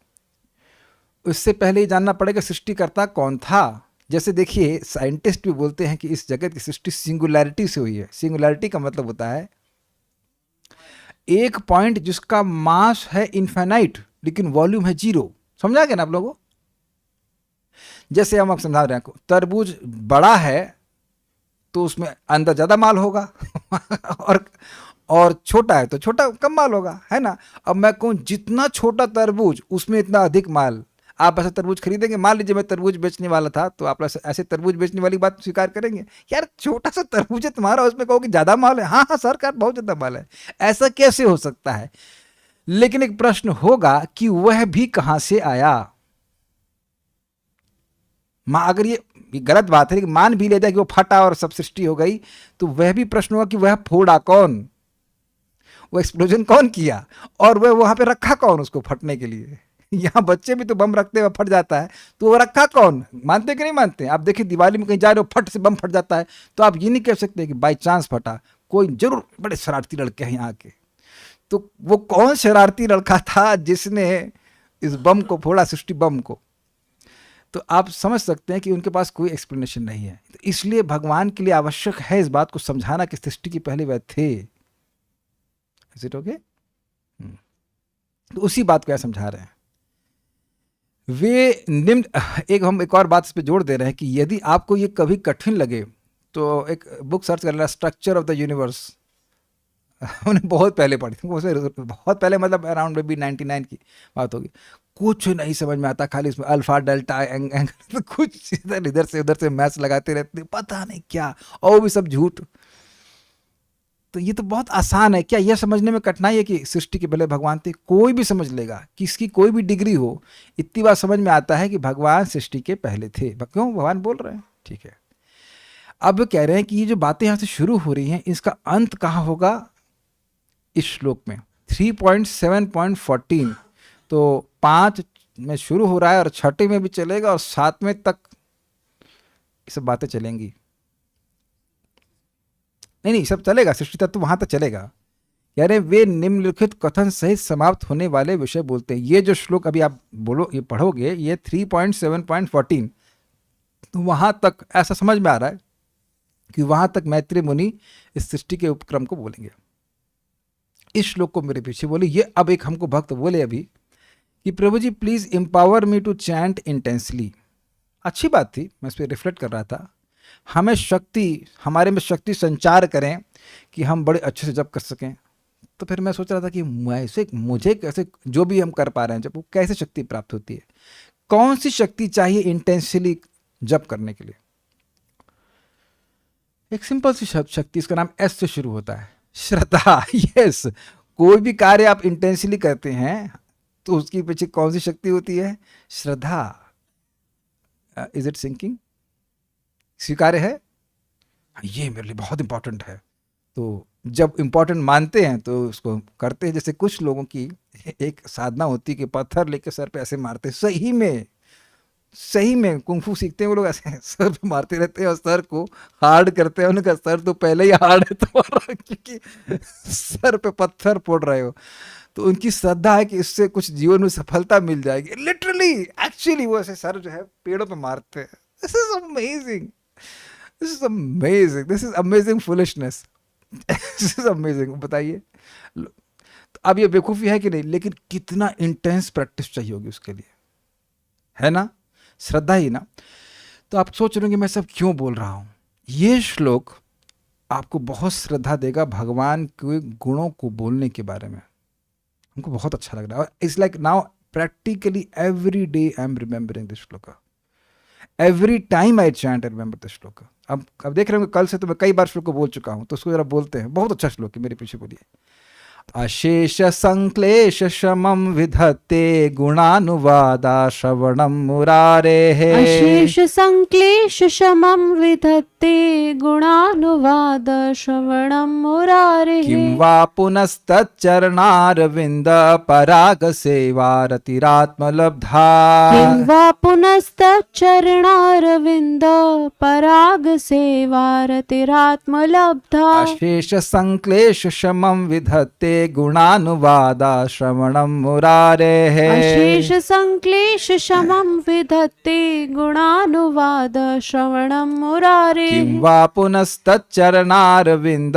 उससे पहले ही जानना पड़ेगा सृष्टिकर्ता कौन था। जैसे देखिए, साइंटिस्ट भी बोलते हैं कि इस जगत की सृष्टि सिंगुलैरिटी से हुई है। सिंगुलैरिटी का मतलब होता है एक पॉइंट जिसका मास है इनफाइनाइट लेकिन वॉल्यूम है 0। समझा गया ना आप लोगों? जैसे हम आप समझा रहे हैं, तरबूज बड़ा है तो उसमें अंदर ज्यादा माल होगा और छोटा है तो छोटा कम माल होगा, है ना। अब मैं कहूँ जितना छोटा तरबूज उसमें इतना अधिक माल। आप ऐसे तरबूज खरीदेंगे? मान लीजिए मैं तरबूज बेचने वाला था, तो आप ऐसे तरबूज बेचने वाली बात स्वीकार करेंगे? यार छोटा सा तरबूज है तुम्हारा, उसमें कहोगे ज्यादा माल है। हाँ हाँ सरकार, बहुत ज्यादा माल है। ऐसा कैसे हो सकता है? लेकिन एक प्रश्न होगा कि वह भी कहां से आया। अगर ये गलत बात है, लेकिन मान भी ले जाए कि वो फटा और सब सृष्टि हो गई, तो वह भी प्रश्न होगा कि वह फोड़ा कौन, वो एक्सप्लोजन कौन किया, और वह वहां पे रखा कौन उसको फटने के लिए। यहाँ बच्चे भी तो बम रखते हुए फट जाता है, तो वो रखा कौन? मानते कि नहीं मानते? आप देखिए दिवाली में कहीं जा रहे हो, फट से बम फट जाता है, तो आप ये नहीं कह सकते कि बाई चांस फटा। कोई जरूर बड़े शरारती लड़के हैं यहाँ के। तो वो कौन शरारती लड़का था जिसने इस बम को फोड़ा, सृष्टि बम को? तो आप समझ सकते हैं कि उनके पास कोई एक्सप्लेनेशन नहीं है। तो इसलिए भगवान के लिए आवश्यक है इस बात को समझाना कि सृष्टि के पहले वह थे। Is it okay? तो उसी बात को यह समझा रहे हैं वे निम्न। हम एक और बात इस पे जोड़ दे रहे हैं कि यदि आपको ये कभी कठिन लगे तो एक बुक सर्च कर लेना, स्ट्रक्चर ऑफ द यूनिवर्स। उन्हें बहुत पहले पढ़ी थी, उसमें बहुत पहले, मतलब अराउंड मे बी 99 की बात होगी। कुछ नहीं समझ में आता, खाली इसमें अल्फा डेल्टा एंगल तो कुछ इधर से उधर से मैथ्स लगाते रहते, पता नहीं क्या, और भी सब झूठ। तो ये तो बहुत आसान है। क्या यह समझने में कठिनाई है कि सृष्टि के पहले भगवान थे? कोई भी समझ लेगा, किसकी कोई भी डिग्री हो, इतनी बात समझ में आता है कि भगवान सृष्टि के पहले थे। क्यों? भगवान बोल रहे हैं, ठीक है। अब कह रहे हैं कि ये जो बातें यहां से शुरू हो रही हैं, इसका अंत कहां होगा? इस श्लोक में 3.7.14। तो 5, में शुरू हो रहा है और छठे में भी चलेगा और सातवें तक ये सब बातें चलेंगी। नहीं, सब चलेगा, सृष्टि तत्व वहां तक चलेगा। कह रहे वे निम्नलिखित कथन सहित समाप्त होने वाले विषय बोलते हैं। ये जो श्लोक अभी आप बोलो, ये पढ़ोगे, ये 3.7.14, तो वहां तक ऐसा समझ में आ रहा है कि वहां तक मैत्रेय मुनि इस सृष्टि के उपक्रम को बोलेंगे। इस श्लोक को मेरे पीछे बोले। ये अब एक हमको भक्त बोले अभी कि प्रभु जी please empower me to chant intensely. अच्छी बात थी, मैं इस पर रिफ्लेक्ट कर रहा था। हमें शक्ति, हमारे में शक्ति संचार करें कि हम बड़े अच्छे से जप कर सकें। तो फिर मैं सोच रहा था कि मुझे कैसे, जो भी हम कर पा रहे हैं जब, वो कैसे शक्ति प्राप्त होती है, कौन सी शक्ति चाहिए इंटेंसली जप करने के लिए। एक सिंपल सी शक्ति, इसका नाम एस से शुरू होता है, श्रद्धा। यस, कोई भी कार्य आप इंटेंसली करते हैं तो उसके पीछे कौन सी शक्ति होती है? श्रद्धा। Is it sinking? स्वीकार्य है? ये मेरे लिए बहुत इंपॉर्टेंट है। तो जब इंपॉर्टेंट मानते हैं तो उसको करते हैं। जैसे कुछ लोगों की एक साधना होती है कि पत्थर लेके सर पे ऐसे मारते, सही में कुंफू सीखते हैं वो लोग, ऐसे सर पे मारते रहते हैं और सर को हार्ड करते हैं। उनका सर तो पहले ही हार्ड है तुम्हारा, क्योंकि सर पे पत्थर फोड़ रहे हो। तो उनकी श्रद्धा है कि इससे कुछ जीवन में सफलता मिल जाएगी। लिटरली, एक्चुअली वो ऐसे सर जो है पेड़ों पे मारते हैं। This is amazing, this is amazing, this is amazing foolishness, this is amazing. बताइए, अब ये बेवकूफ़ी है कि नहीं? लेकिन कितना इंटेंस प्रैक्टिस चाहिए होगी उसके लिए, है ना? श्रद्धा ही ना। तो आप सोच रहे होंगे मैं सब क्यों बोल रहा हूं। ये श्लोक आपको बहुत श्रद्धा देगा भगवान के गुणों को बोलने के बारे में। हमको बहुत अच्छा लग रहा है। It's like now practically every day I am remembering this श्लोक, every time I chant I remember this श्लोक। अब देख रहे होंगे कल से तो मैं कई बार श्लोक को बोल चुका हूं, तो उसको जरा बोलते हैं। बहुत अच्छा श्लोक है, मेरे पीछे बोलिए। अशेष संक्लेश शमं विधत्ते गुणानुवादा श्रवणं मुरारेः। अशेष संक्लेश शमं विधत्ते गुणानुवाद श्रवणं मुरारेः। किं वा पुनस्तच्चरणारविन्द पराग सेवारतिरात्मलब्धा। किं वा पुनस्तच्चरणारविन्द पराग सेवारतिरात्मलब्धा। अशेष संक्लेश शमं विधत्ते गुणानुवादा श्रवणं मुरारेः। अशेष संक्लेश शमं विधत्ते गुणानुवाद श्रवणं मुरारेः। किं वा पुनस्तच्चरणारविन्द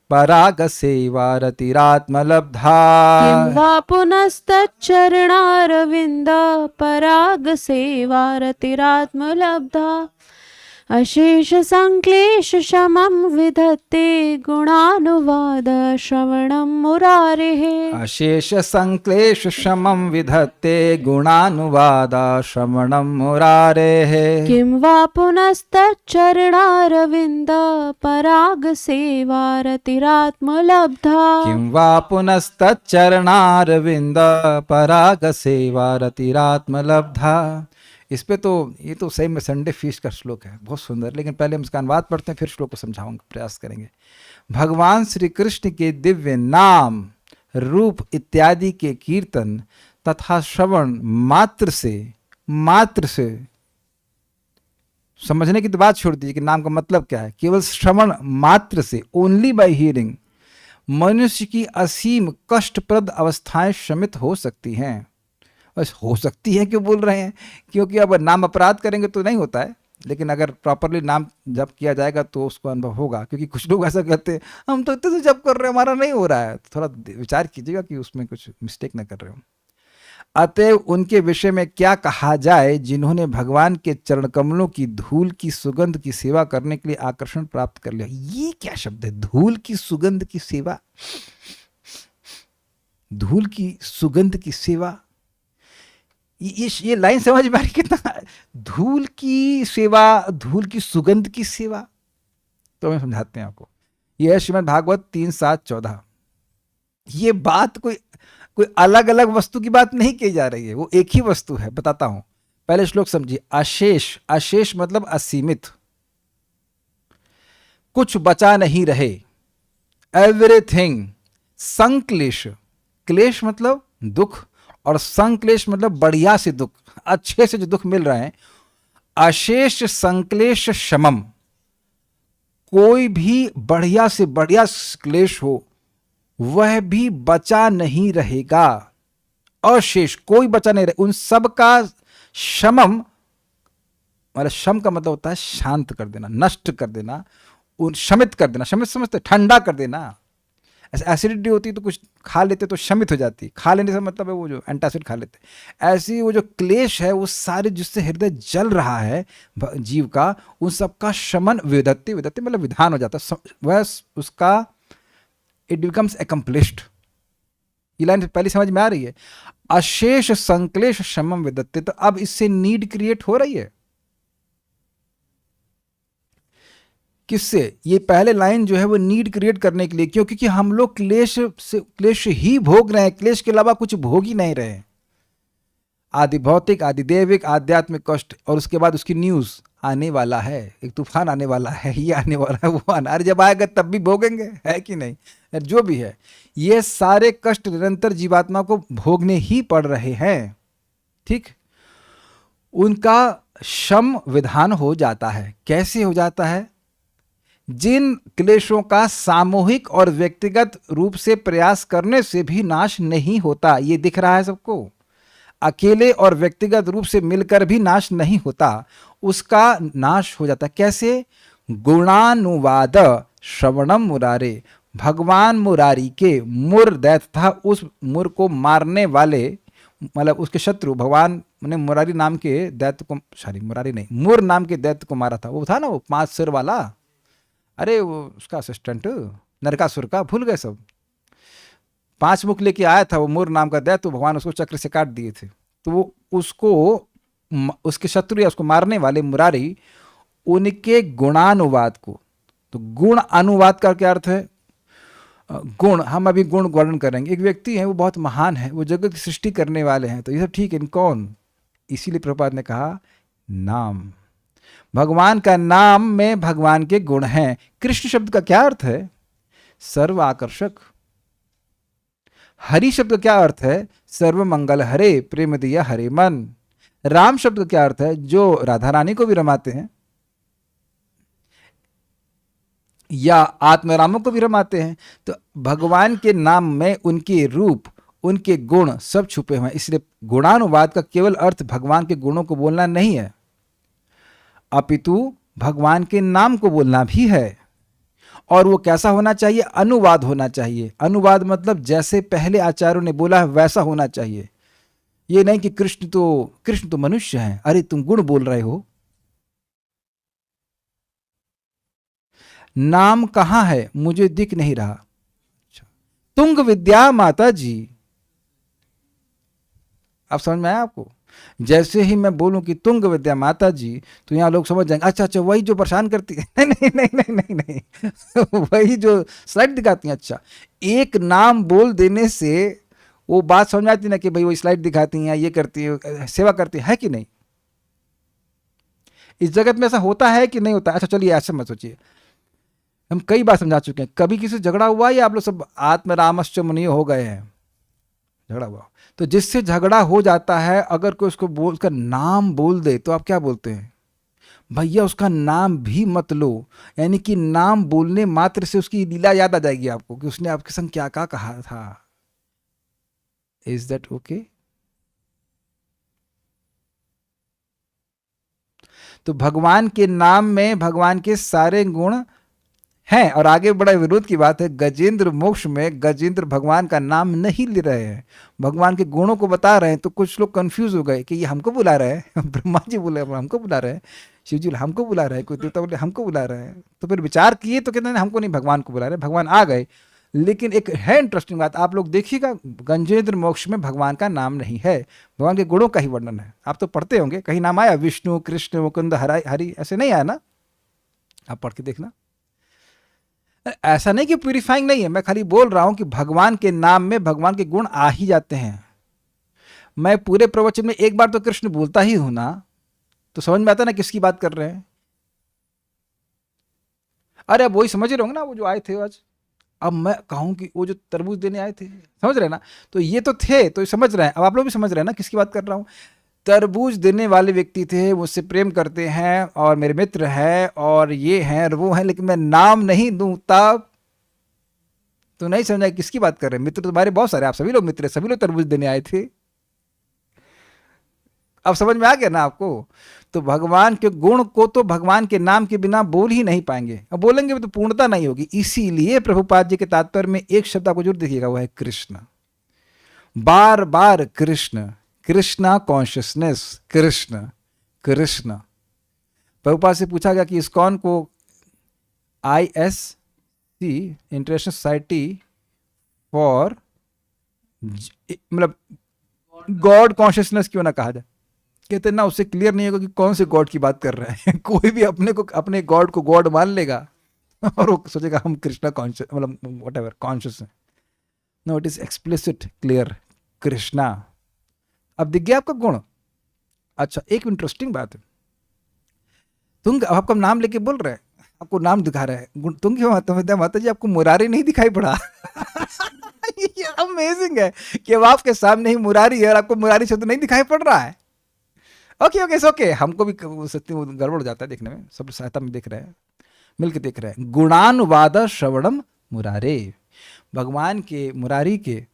पराग सेवारतिरात्मलब्धा। किं वा पुनस्तच्चरणारविन्द पराग सेवारतिरात्मलब्धा। अशेष संक्लेश शमं विधत्ते गुणानुवाद श्रवणं मुरारेः। अशेष संक्लेश शमं विधत्ते गुणानुवाद श्रवणं मुरारेः। किं वा पुनस्तच्चरणारविन्द पराग सेवारतिरात्मलब्धा। किं वा पुनस्तच्चरणारविन्द पराग सेवारतिरात्मलब्धा। इस पे तो ये तो सही में संडे फीस्ट का श्लोक है, बहुत सुंदर। लेकिन पहले हम इसका अनुवाद पढ़ते हैं, फिर श्लोक को समझाऊंगा, प्रयास करेंगे। भगवान श्री कृष्ण के दिव्य नाम, रूप इत्यादि के कीर्तन तथा श्रवण मात्र से समझने की तो बात छोड़ दीजिए कि नाम का मतलब क्या है। केवल श्रवण मात्र से, ओनली बाय हियरिंग, मनुष्य की असीम कष्टप्रद अवस्थाएं शमित हो सकती हैं। बस हो सकती है क्यों बोल रहे हैं? क्योंकि अब नाम अपराध करेंगे तो नहीं होता है, लेकिन अगर प्रॉपरली नाम जप किया जाएगा तो उसको अनुभव होगा। क्योंकि कुछ लोग ऐसा कहते हैं हम तो इतने से जप कर रहे हैं, हमारा नहीं हो रहा है। तो थोड़ा विचार कीजिएगा कि उसमें कुछ मिस्टेक ना कर रहे हो। अतएव उनके विषय में क्या कहा जाए जिन्होंने भगवान के चरण कमलों की धूल की सुगंध की सेवा करने के लिए आकर्षण प्राप्त कर लिया। ये क्या शब्द है, धूल की सुगंध की सेवा? धूल की सुगंध की सेवा, ये लाइन समझ में आ रही कितना? धूल की सेवा, धूल की सुगंध की सेवा। तो हम समझाते हैं आपको। यह है श्रीमद् भागवत 3.7.14। ये बात कोई अलग अलग वस्तु की बात नहीं की जा रही है, वो एक ही वस्तु है। बताता हूं, पहले श्लोक समझिए। अशेष मतलब असीमित, कुछ बचा नहीं रहे, एवरीथिंग। संक्लेश, क्लेश मतलब दुख, और संक्लेश मतलब बढ़िया से दुख, अच्छे से जो दुख मिल रहे हैं। अशेष संक्लेश शमम, कोई भी बढ़िया से बढ़िया क्लेश हो वह भी बचा नहीं रहेगा। अशेष कोई बचा नहीं रहे, उन सब का शमम, मतलब शम का मतलब होता है शांत कर देना, नष्ट कर देना, उन शमित कर देना। शमित समझते, ठंडा कर देना। ऐसे एसिडिटी होती तो कुछ खा लेते तो शमित हो जाती, खा लेने से मतलब है वो जो एंटासिड खा लेते। ऐसी वो जो क्लेश है वो सारे जिससे हृदय जल रहा है जीव का, उन सब का शमन विदत्ति, विदत्ति मतलब विधान हो जाता है, वह उसका इट बिकम्स एकम्प्लिश्ड। ये लाइन पहले समझ में आ रही है? अशेष संक्लेश शमम विदत्ति, तो अब इससे नीड क्रिएट हो रही है। किससे? ये पहले लाइन जो है वो नीड क्रिएट करने के लिए। क्यों? क्योंकि हम लोग क्लेश ही भोग रहे हैं, क्लेश के अलावा कुछ भोग ही नहीं रहे। आदि भौतिक, आदि दैविक, आध्यात्मिक कष्ट, और उसके बाद उसकी न्यूज आने वाला है, एक तूफान आने वाला है, ये आने वाला है, वो आना, अरे जब आएगा तब भी भोगेंगे, है कि नहीं? जो भी है, ये सारे कष्ट निरंतर जीवात्मा को भोगने ही पड़ रहे हैं। ठीक, उनका शम विधान हो जाता है। कैसे हो जाता है? जिन क्लेशों का सामूहिक और व्यक्तिगत रूप से प्रयास करने से भी नाश नहीं होता, ये दिख रहा है सबको, अकेले और व्यक्तिगत रूप से मिलकर भी नाश नहीं होता, उसका नाश हो जाता है। कैसे? गुणानुवाद श्रवणम मुरारे, भगवान मुरारी के मुर दैत्य था, उस मुर को मारने वाले, मतलब उसके शत्रु, भगवान ने मुरारी नाम के दैत्य को, सॉरी मुरारी नहीं, मुर नाम के दैत्य को मारा था। वो था ना वो 5 सिर वाला, अरे वो उसका असिस्टेंट नरकासुर का, भूल गए सब। 5 मुख लेके आया था वो मुर नाम का दैत्य, तो भगवान उसको चक्र से काट दिए थे। तो वो उसको, उसके शत्रु या उसको मारने वाले मुरारी, उनके गुणानुवाद को, तो गुण अनुवाद का क्या अर्थ है? गुण, हम अभी गुण वर्णन करेंगे। एक व्यक्ति है वो बहुत महान है, वो जगत की सृष्टि करने वाले हैं, तो ये सब ठीक है, इन कौन? इसीलिए प्रभुपाद ने कहा नाम, भगवान का नाम में भगवान के गुण हैं। कृष्ण शब्द का क्या अर्थ है? सर्व आकर्षक। हरि शब्द का क्या अर्थ है? सर्व मंगल हरे, प्रेम दिया हरे मन। राम शब्द का क्या अर्थ है? जो राधा रानी को भी रमाते हैं, या आत्मरामों को भी रमाते हैं। तो भगवान के नाम में उनके रूप, उनके गुण सब छुपे हुए हैं। इसलिए गुणानुवाद का केवल अर्थ भगवान के गुणों को बोलना नहीं है, अपितु भगवान के नाम को बोलना भी है। और वो कैसा होना चाहिए? अनुवाद होना चाहिए। अनुवाद मतलब जैसे पहले आचार्यों ने बोला है वैसा होना चाहिए। ये नहीं कि कृष्ण तो मनुष्य हैं, अरे तुम गुण बोल रहे हो। नाम कहाँ है? मुझे दिख नहीं रहा। अच्छा, तुंग विद्या माता जी, अब समझ में आया आपको? जैसे ही मैं बोलूं कि तुंग विद्या माता जी, तो यहाँ लोग समझ जाएंगे, अच्छा अच्छा वही जो परेशान करती है। नहीं नहीं नहीं नहीं नहीं, नहीं। वही जो स्लाइड दिखाती हैं। अच्छा, एक नाम बोल देने से वो बात समझ में आती ना कि भाई वो स्लाइड दिखाती हैं, ये करती है, सेवा करती है कि नहीं? इस जगत में ऐसा होता है कि नहीं होता? अच्छा चलिए ऐसा मत सोचिए, हम कई बार समझा चुके हैं। कभी किसी से झगड़ा हुआ या आप लोग सब आत्मरामश्च मुनि हो गए हैं? झगड़ा हुआ तो जिससे झगड़ा हो जाता है, अगर कोई उसको बोलकर नाम बोल दे तो आप क्या बोलते हैं? भैया उसका नाम भी मत लो, यानी कि नाम बोलने मात्र से उसकी लीला याद आ जाएगी आपको कि उसने आपके संग क्या क्या कहा था। Is that okay? तो भगवान के नाम में भगवान के सारे गुण हैं। और आगे बड़ा विरोध की बात है, गजेंद्र मोक्ष में गजेंद्र भगवान का नाम नहीं ले रहे हैं, भगवान के गुणों को बता रहे हैं। तो कुछ लोग कंफ्यूज हो गए कि ये हमको बुला रहे हैं, ब्रह्मा जी बोले हमको बुला रहे हैं, शिव जी हमको बुला रहे हैं, कोई देवता बोले हमको बुला रहे हैं। तो फिर विचार किए तो कहते हैं हमको नहीं, भगवान को बुला रहे हैं। भगवान आ गए। लेकिन एक है इंटरेस्टिंग बात, आप लोग देखिएगा, गजेंद्र मोक्ष में भगवान का नाम नहीं है, भगवान के गुणों का ही वर्णन है। आप तो पढ़ते होंगे, कहीं नाम आया विष्णु कृष्ण मुकुंद हरि, ऐसे नहीं आया ना? आप पढ़ के देखना। ऐसा नहीं कि प्यूरिफाइंग नहीं है, मैं खाली बोल रहा हूं कि भगवान के नाम में भगवान के गुण आ ही जाते हैं। मैं पूरे प्रवचन में एक बार तो कृष्ण बोलता ही हूं ना, तो समझ में आता ना किसकी बात कर रहे हैं। अरे अब वही समझ रहे होंगे ना, वो जो आए थे आज, अब मैं कहूँ कि वो जो तरबूज देने आए थे, समझ रहे हैं ना, तो ये तो थे, तो समझ रहे हैं, अब आप लोग भी समझ रहे हैं ना किसकी बात कर रहा हूँ। तरबूज देने वाले व्यक्ति थे, मुझसे प्रेम करते हैं और मेरे मित्र हैं और ये हैं और वो हैं, लेकिन मैं नाम नहीं दूं तब तो नहीं समझा किसकी बात कर रहे हैं। मित्र तो तुम्हारे बहुत सारे, आप सभी लोग मित्र हैं, सभी लोग तरबूज देने आए थे। अब समझ में आ गया ना आपको। तो भगवान के गुण को तो भगवान के नाम के बिना बोल ही नहीं पाएंगे, अब बोलेंगे तो पूर्णता नहीं होगी। इसीलिए प्रभुपाद जी के तात्पर्य में एक शब्द आपको जरूर देखिएगा, वो है कृष्ण। बार बार कृष्ण, कृष्णा कॉन्शियसनेस, कृष्ण कृष्ण। प्रभुपाद से पूछा गया कि इस्कॉन को ISC, इंटरनेशनल सोसाइटी फॉर मतलब गॉड कॉन्शियसनेस क्यों ना कहा जाए। कहते ना उससे क्लियर नहीं होगा कि कौन से गॉड की बात कर रहे हैं। कोई भी अपने को, अपने गॉड को गॉड मान लेगा और वो सोचेगा हम कृष्णा कॉन्शियस, मतलब वट एवर कॉन्शियस है। No, it is explicit clear, Krishna. अब दिख गया आपका गुण। अच्छा, एक इंटरेस्टिंग बात है, तुम आपका नाम लेके बोल रहे हैं, आपको नाम दिखा रहे हैं, तुम क्यों माता जी आपको मुरारी नहीं दिखाई पड़ा? ये अमेजिंग है कि अब आपके सामने ही मुरारी है और आपको मुरारी शब्द नहीं दिखाई पड़ रहा है। ओके ओके ओके, हमको भी सत्य गड़बड़ हो जाता है देखने में, सब सहायता में देख रहे हैं, मिलके देख रहे हैं। गुणानुवाद श्रवणम मुरारे, भगवान के मुरारी के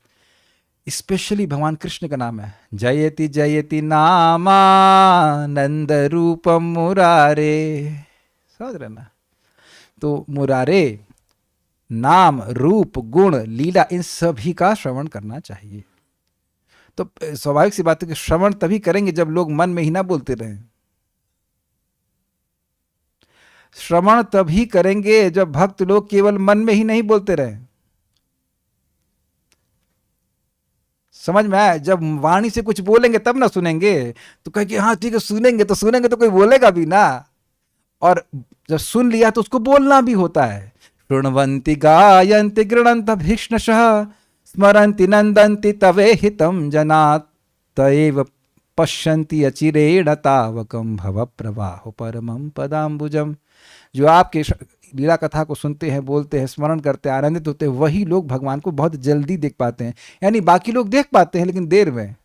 स्पेशली भगवान कृष्ण का नाम है। जयति जयति नामानंद रूपम मुरारे, समझ रहे ना। तो मुरारे नाम, रूप, गुण, लीला, इन सभी का श्रवण करना चाहिए। तो स्वाभाविक सी बात है कि श्रवण तभी करेंगे जब लोग मन में ही ना बोलते रहें। श्रवण तभी करेंगे जब भक्त लोग केवल मन में ही नहीं बोलते रहें। समझ में आया? जब वाणी से कुछ बोलेंगे तब ना सुनेंगे, तो कहे कि हाँ ठीक है सुनेंगे, तो सुनेंगे तो कोई बोलेगा भी ना। और जब सुन लिया तो उसको बोलना भी होता है। शृण्वन्ति गायन्ति गृणन्त भीष्णशः स्मरन्ति नन्दन्ति तवे हितं जनात् तएव पश्यन्ति अचिरेण तावकं भव प्रवाहो परमं पदाम्बुजम। जो आपके लीला कथा को सुनते हैं, बोलते हैं, स्मरण करते हैं, आनंदित होते हैं, वही लोग भगवान को बहुत जल्दी देख पाते हैं। यानी बाकी लोग देख पाते हैं लेकिन देर में,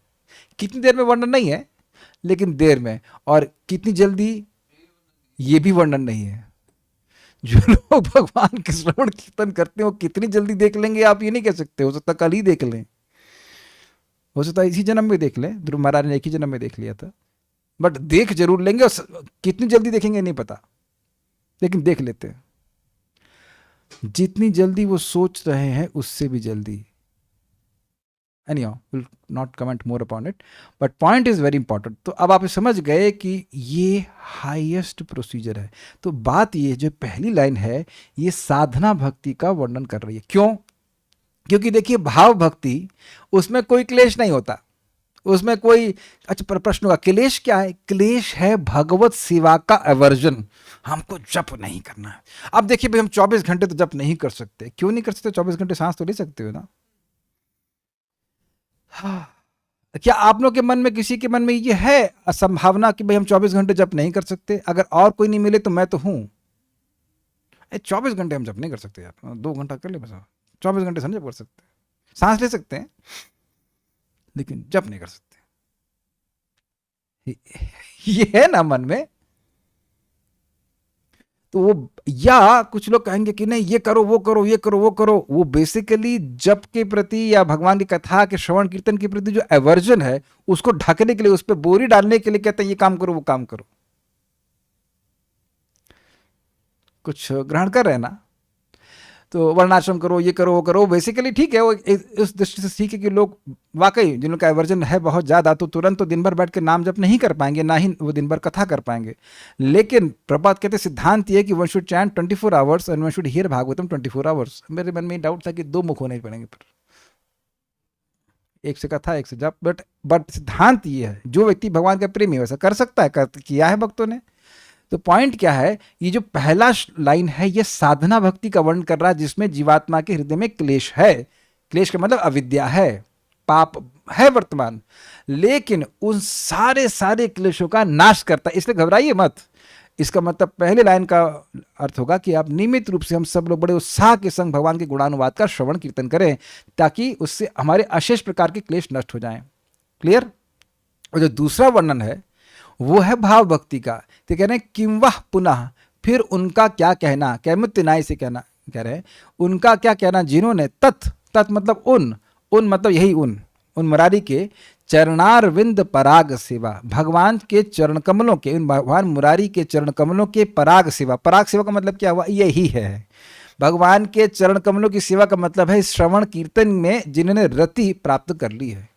कितनी देर में वर्णन नहीं है, लेकिन देर में। और कितनी जल्दी, ये भी वर्णन नहीं है। जो लोग भगवान के श्रवण कीर्तन करते हैं वो कितनी जल्दी देख लेंगे आप ये नहीं कह सकते। हो सकता कल ही देख लें, हो सकता इसी जन्म में देख लें, ध्रुव महाराज ने एक ही जन्म में देख लिया था, बट देख जरूर लेंगे। और कितनी जल्दी देखेंगे नहीं पता, लेकिन देख लेते हैं। जितनी जल्दी वो सोच रहे हैं उससे भी जल्दी। Anyhow, we'll not comment more upon it, but point is very important. तो अब आप समझ गए कि ये हाईएस्ट प्रोसीजर है। तो बात ये जो पहली लाइन है ये साधना भक्ति का वर्णन कर रही है। क्यों? क्योंकि देखिए भाव भक्ति उसमें कोई क्लेश नहीं होता, उसमें कोई, अच्छा प्रश्न होगा क्लेश क्या है? क्लेश है भगवत सेवा का एवर्जन, हमको जप नहीं करना है। अब देखिए भाई हम 24 घंटे तो जप नहीं कर सकते। क्यों नहीं कर सकते? 24 घंटे सांस तो ले सकते हो ना। क्या आप लोग के मन में, किसी के मन में ये है असंभावना कि भाई हम 24 घंटे जप नहीं कर सकते? अगर और कोई नहीं मिले तो मैं तो हूं। 24 घंटे हम जप नहीं कर सकते यार, 2 घंटा कर ले बस। 24 घंटे समझ कर सकते हैं, सांस ले सकते हैं लेकिन जप नहीं कर सकते। ये है ना मन में। तो वो, या कुछ लोग कहेंगे कि नहीं ये करो वो करो, ये करो वो करो। वो बेसिकली जप के प्रति या भगवान की कथा के श्रवण कीर्तन के प्रति जो एवर्जन है उसको ढकने के लिए, उस पर बोरी डालने के लिए कहते हैं ये काम करो वो काम करो। कुछ ग्रहण कर रहे हैं ना? तो वर्णाश्रम करो, ये करो वो करो, बेसिकली ठीक है। वो इस दृष्टि से ठीक है कि लोग वाकई जिन लोग का एवर्जन है बहुत ज़्यादा, तो तुरंत तो दिन भर बैठ के नाम जप नहीं कर पाएंगे, ना ही वो दिन भर कथा कर पाएंगे। लेकिन प्रभात कहते सिद्धांत ये है कि one should chant 24 hours and one should hear Bhagavatam 24 hours. मेरे मन में डाउट था कि 2 मुख होने पड़ेंगे, पर एक से कथा एक से जप। बट सिद्धांत ये है जो व्यक्ति भगवान का प्रेमी है वैसा कर सकता है, किया है भक्तों ने। तो पॉइंट क्या है? ये जो पहला लाइन है ये साधना भक्ति का वर्णन कर रहा है जिसमें जीवात्मा के हृदय में क्लेश है। क्लेश का मतलब अविद्या है, पाप है वर्तमान, लेकिन उन सारे क्लेशों का नाश करता है। इसलिए घबराइए मत। इसका मतलब पहले लाइन का अर्थ होगा कि आप नियमित रूप से हम सब लोग बड़े उत्साह के संग भगवान के गुणानुवाद का श्रवण कीर्तन करें, ताकि उससे हमारे अशेष प्रकार के क्लेश नष्ट हो जाएं। क्लियर? और जो दूसरा वर्णन है वो है भाव भक्ति का। तो कह रहे हैं किम वह पुनः, फिर उनका क्या कहना, कैमुत्तनाय से कहना कह रहे हैं, उनका क्या कहना जिन्होंने तत् मतलब उन मतलब यही उन मुरारी के चरणारविंद पराग सेवा, भगवान के चरण कमलों के, उन भगवान मुरारी के चरण कमलों के पराग सेवा का मतलब क्या हुआ? यही है भगवान के चरण कमलों की सेवा का मतलब है श्रवण कीर्तन में जिन्होंने रति प्राप्त कर ली है।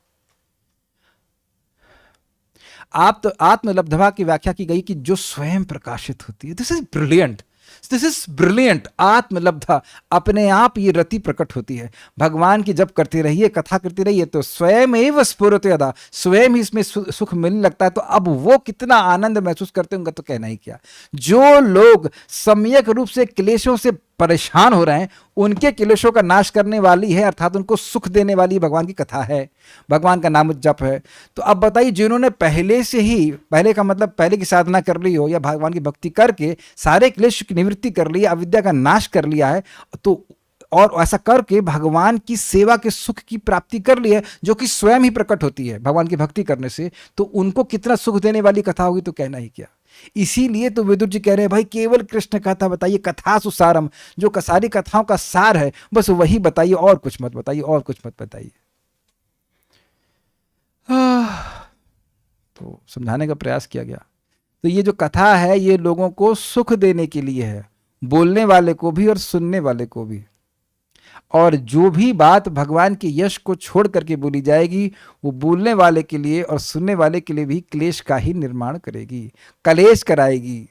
आप तो आत्मलब्धवा की व्याख्या की गई कि जो स्वयं प्रकाशित होती है। This is brilliant, this is brilliant. आत्मलब्धा, अपने आप ये रति प्रकट होती है। भगवान की जब करते रहिए, कथा करते रहिए, तो स्वयं एवं स्फुरते यदा, स्वयं ही इसमें सुख मिलने लगता है। तो अब वो कितना आनंद महसूस करते होंगे तो कहना ही क्या। जो लोग सम्यक रूप से क्लेशों से परेशान हो रहे हैं, उनके क्लेशों का नाश करने वाली है, अर्थात उनको सुख देने वाली भगवान की कथा है, भगवान का नाम जप है। तो अब बताइए, जिन्होंने पहले से ही, पहले का मतलब पहले की साधना कर ली हो या भगवान की भक्ति करके सारे क्लेश की निवृत्ति कर ली, अविद्या का नाश कर लिया है, तो और ऐसा करके भगवान की सेवा के सुख की प्राप्ति कर ली है, जो कि स्वयं ही प्रकट होती है भगवान की भक्ति करने से, तो उनको कितना सुख देने वाली कथा होगी तो कहना ही क्या। इसीलिए तो विदुर जी कह रहे हैं भाई केवल कृष्ण कथा बताइए, कथा सुसारम, जो सारी कथाओं का सार है बस वही बताइए, और कुछ मत बताइए, और कुछ मत बताइए। तो समझाने का प्रयास किया गया। तो ये जो कथा है ये लोगों को सुख देने के लिए है, बोलने वाले को भी और सुनने वाले को भी। और जो भी बात भगवान के यश को छोड़ करके बोली जाएगी, वो बोलने वाले के लिए और सुनने वाले के लिए भी क्लेश का ही निर्माण करेगी, कलेश कराएगी।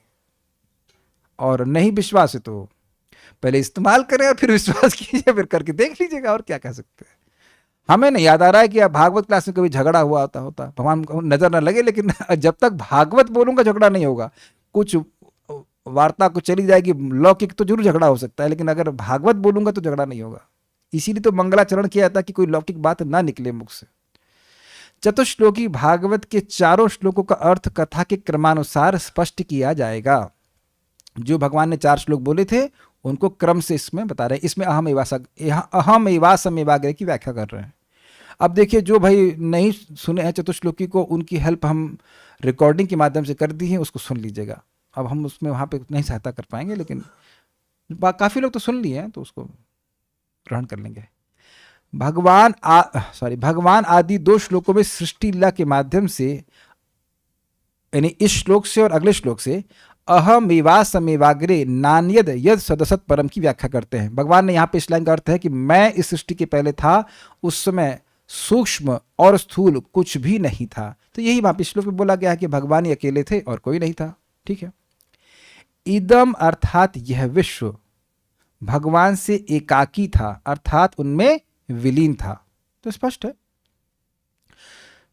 और नहीं विश्वास है तो पहले इस्तेमाल करें और फिर विश्वास कीजिए, फिर करके देख लीजिएगा, और क्या कह सकते हैं। हमें नहीं याद आ रहा है कि भागवत क्लास में कभी झगड़ा हुआ होता भगवान को नजर ना लगे, लेकिन जब तक भागवत बोलूंगा झगड़ा नहीं होगा। कुछ वार्ता को चली जाएगी, लौकिक तो जरूर झगड़ा हो सकता है, लेकिन अगर भागवत बोलूंगा तो झगड़ा नहीं होगा। इसीलिए तो मंगलाचरण किया जाता है कि कोई लौकिक बात ना निकले मुख से। चतुश्लोकी भागवत के चारों श्लोकों का अर्थ कथा के क्रमानुसार स्पष्ट किया जाएगा। जो भगवान ने 4 श्लोक बोले थे उनको क्रम से इसमें बता रहे हैं। इसमें अहम एवासम एवाग्रे की व्याख्या कर रहे हैं। अब देखिए, जो भाई नहीं सुने हैं चतुश्लोकी को, उनकी हेल्प हम रिकॉर्डिंग के माध्यम से कर दी है, उसको सुन लीजिएगा। अब हम उसमें वहाँ पे नहीं सहायता कर पाएंगे, लेकिन काफ़ी लोग तो सुन लिए हैं तो उसको ग्रहण कर लेंगे। भगवान आदि 2 श्लोकों में सृष्टि लीला के माध्यम से, यानी इस श्लोक से और अगले श्लोक से, अहमेवासमेवाग्रे नान्यद यद सदसत परम की व्याख्या करते हैं। भगवान ने यहाँ पे इस लाइन का अर्थ है कि मैं इस सृष्टि के पहले था, उस समय सूक्ष्म और स्थूल कुछ भी नहीं था। तो यही वहाँ पे श्लोक में बोला गया है कि भगवान ही अकेले थे और कोई नहीं था। ठीक है। इदम अर्थात यह विश्व भगवान से एकाकी था, अर्थात उनमें विलीन था। तो स्पष्ट है,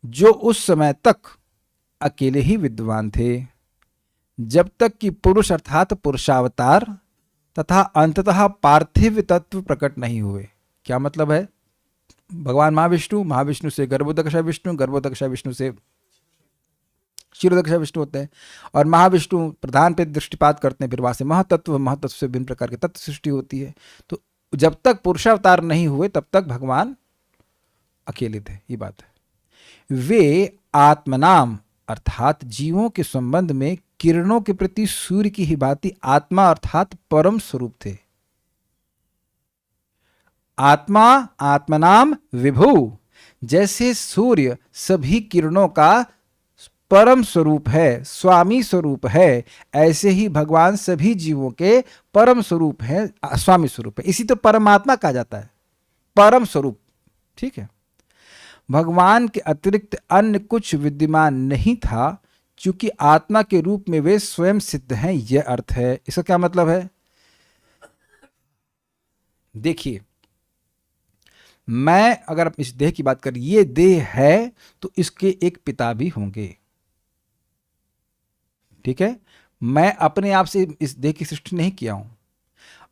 जो उस समय तक अकेले ही विद्वान थे, जब तक कि पुरुष अर्थात पुरुषावतार तथा अंततः पार्थिव तत्व प्रकट नहीं हुए। क्या मतलब है? भगवान महाविष्णु से गर्भोदकशा विष्णु से क्षीरोदकशा विष्णु होते हैं, और महाविष्णु प्रधान पे दृष्टिपात करते हैं, फिर वहां से महतत्व से विभिन्न प्रकार के तत्व सृष्टि होती है। तो जब तक पुरुषावतार नहीं हुए तब तक भगवान अकेले थे, ये बात है। वे आत्मनाम अर्थात जीवों के संबंध में किरणों के प्रति सूर्य की ही भांति आत्मा अर्थात परम स्वरूप थे। आत्मनाम विभु, जैसे सूर्य सभी किरणों का परम स्वरूप है, स्वामी स्वरूप है, ऐसे ही भगवान सभी जीवों के परम स्वरूप है, स्वामी स्वरूप है। इसी तो परमात्मा कहा जाता है, परम स्वरूप। ठीक है। भगवान के अतिरिक्त अन्य कुछ विद्यमान नहीं था, क्योंकि आत्मा के रूप में वे स्वयं सिद्ध हैं, यह अर्थ है। इसका क्या मतलब है? देखिए, मैं अगर इस देह की बात करें, ये देह है तो इसके एक पिता भी होंगे। ठीक है। मैं अपने आप से इस देह की सृष्टि नहीं किया हूं,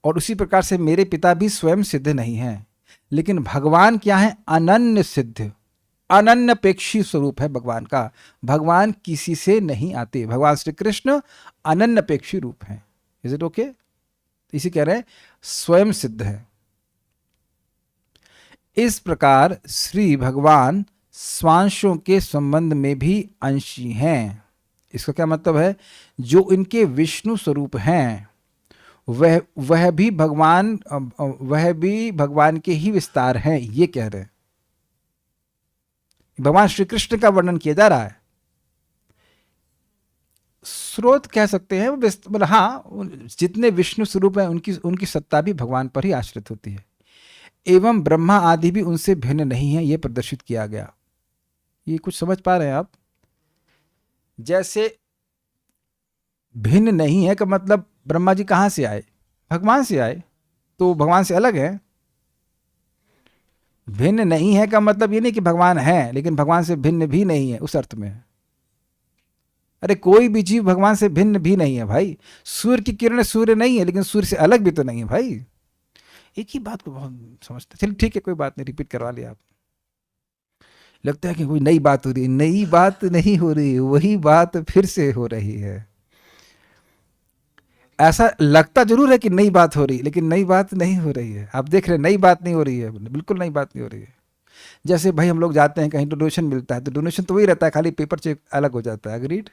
और उसी प्रकार से मेरे पिता भी स्वयं सिद्ध नहीं हैं। लेकिन भगवान क्या है? अनन्य सिद्ध, अनन्यपेक्षी स्वरूप है भगवान का। भगवान किसी से नहीं आते, भगवान श्री कृष्ण अनन्यपेक्षी रूप है। Is it okay? इसी कह रहे हैं स्वयं सिद्ध है। इस प्रकार श्री भगवान स्वांशों के संबंध में भी अंशी हैं। इसका क्या मतलब है? जो इनके विष्णु स्वरूप हैं वह भी भगवान के ही विस्तार हैं, ये कह रहे हैं। भगवान श्री कृष्ण का वर्णन किया जा रहा है। स्रोत कह सकते हैं, मतलब हाँ, जितने विष्णु स्वरूप हैं उनकी सत्ता भी भगवान पर ही आश्रित होती है। एवं ब्रह्मा आदि भी उनसे भिन्न नहीं है, यह प्रदर्शित किया गया। ये कुछ समझ पा रहे हैं आप? जैसे भिन्न नहीं है का मतलब ब्रह्मा जी कहाँ से आए? भगवान से आए, तो भगवान से अलग है। भिन्न नहीं है का मतलब ये नहीं कि भगवान है लेकिन भगवान से भिन्न भी नहीं है, उस अर्थ में। अरे कोई भी जीव भगवान से भिन्न भी नहीं है भाई। सूर्य की किरण सूर्य नहीं है लेकिन सूर्य से अलग भी तो नहीं है भाई। एक ही बात को बहुत समझते। चलिए ठीक है, कोई बात नहीं, रिपीट करवा लिया आप। लगता है कि कोई नई बात हो रही है। नई बात नहीं हो रही, वही बात फिर से हो रही है। ऐसा लगता जरूर है कि नई बात हो रही है, लेकिन नई बात नहीं हो रही है। आप देख रहे हैं नई बात नहीं हो रही है, बिल्कुल नई बात नहीं हो रही है। जैसे भाई हम लोग जाते हैं कहीं, डोनेशन मिलता है तो डोनेशन तो वही रहता है, खाली पेपर चेक अलग हो जाता है। अग्रीड?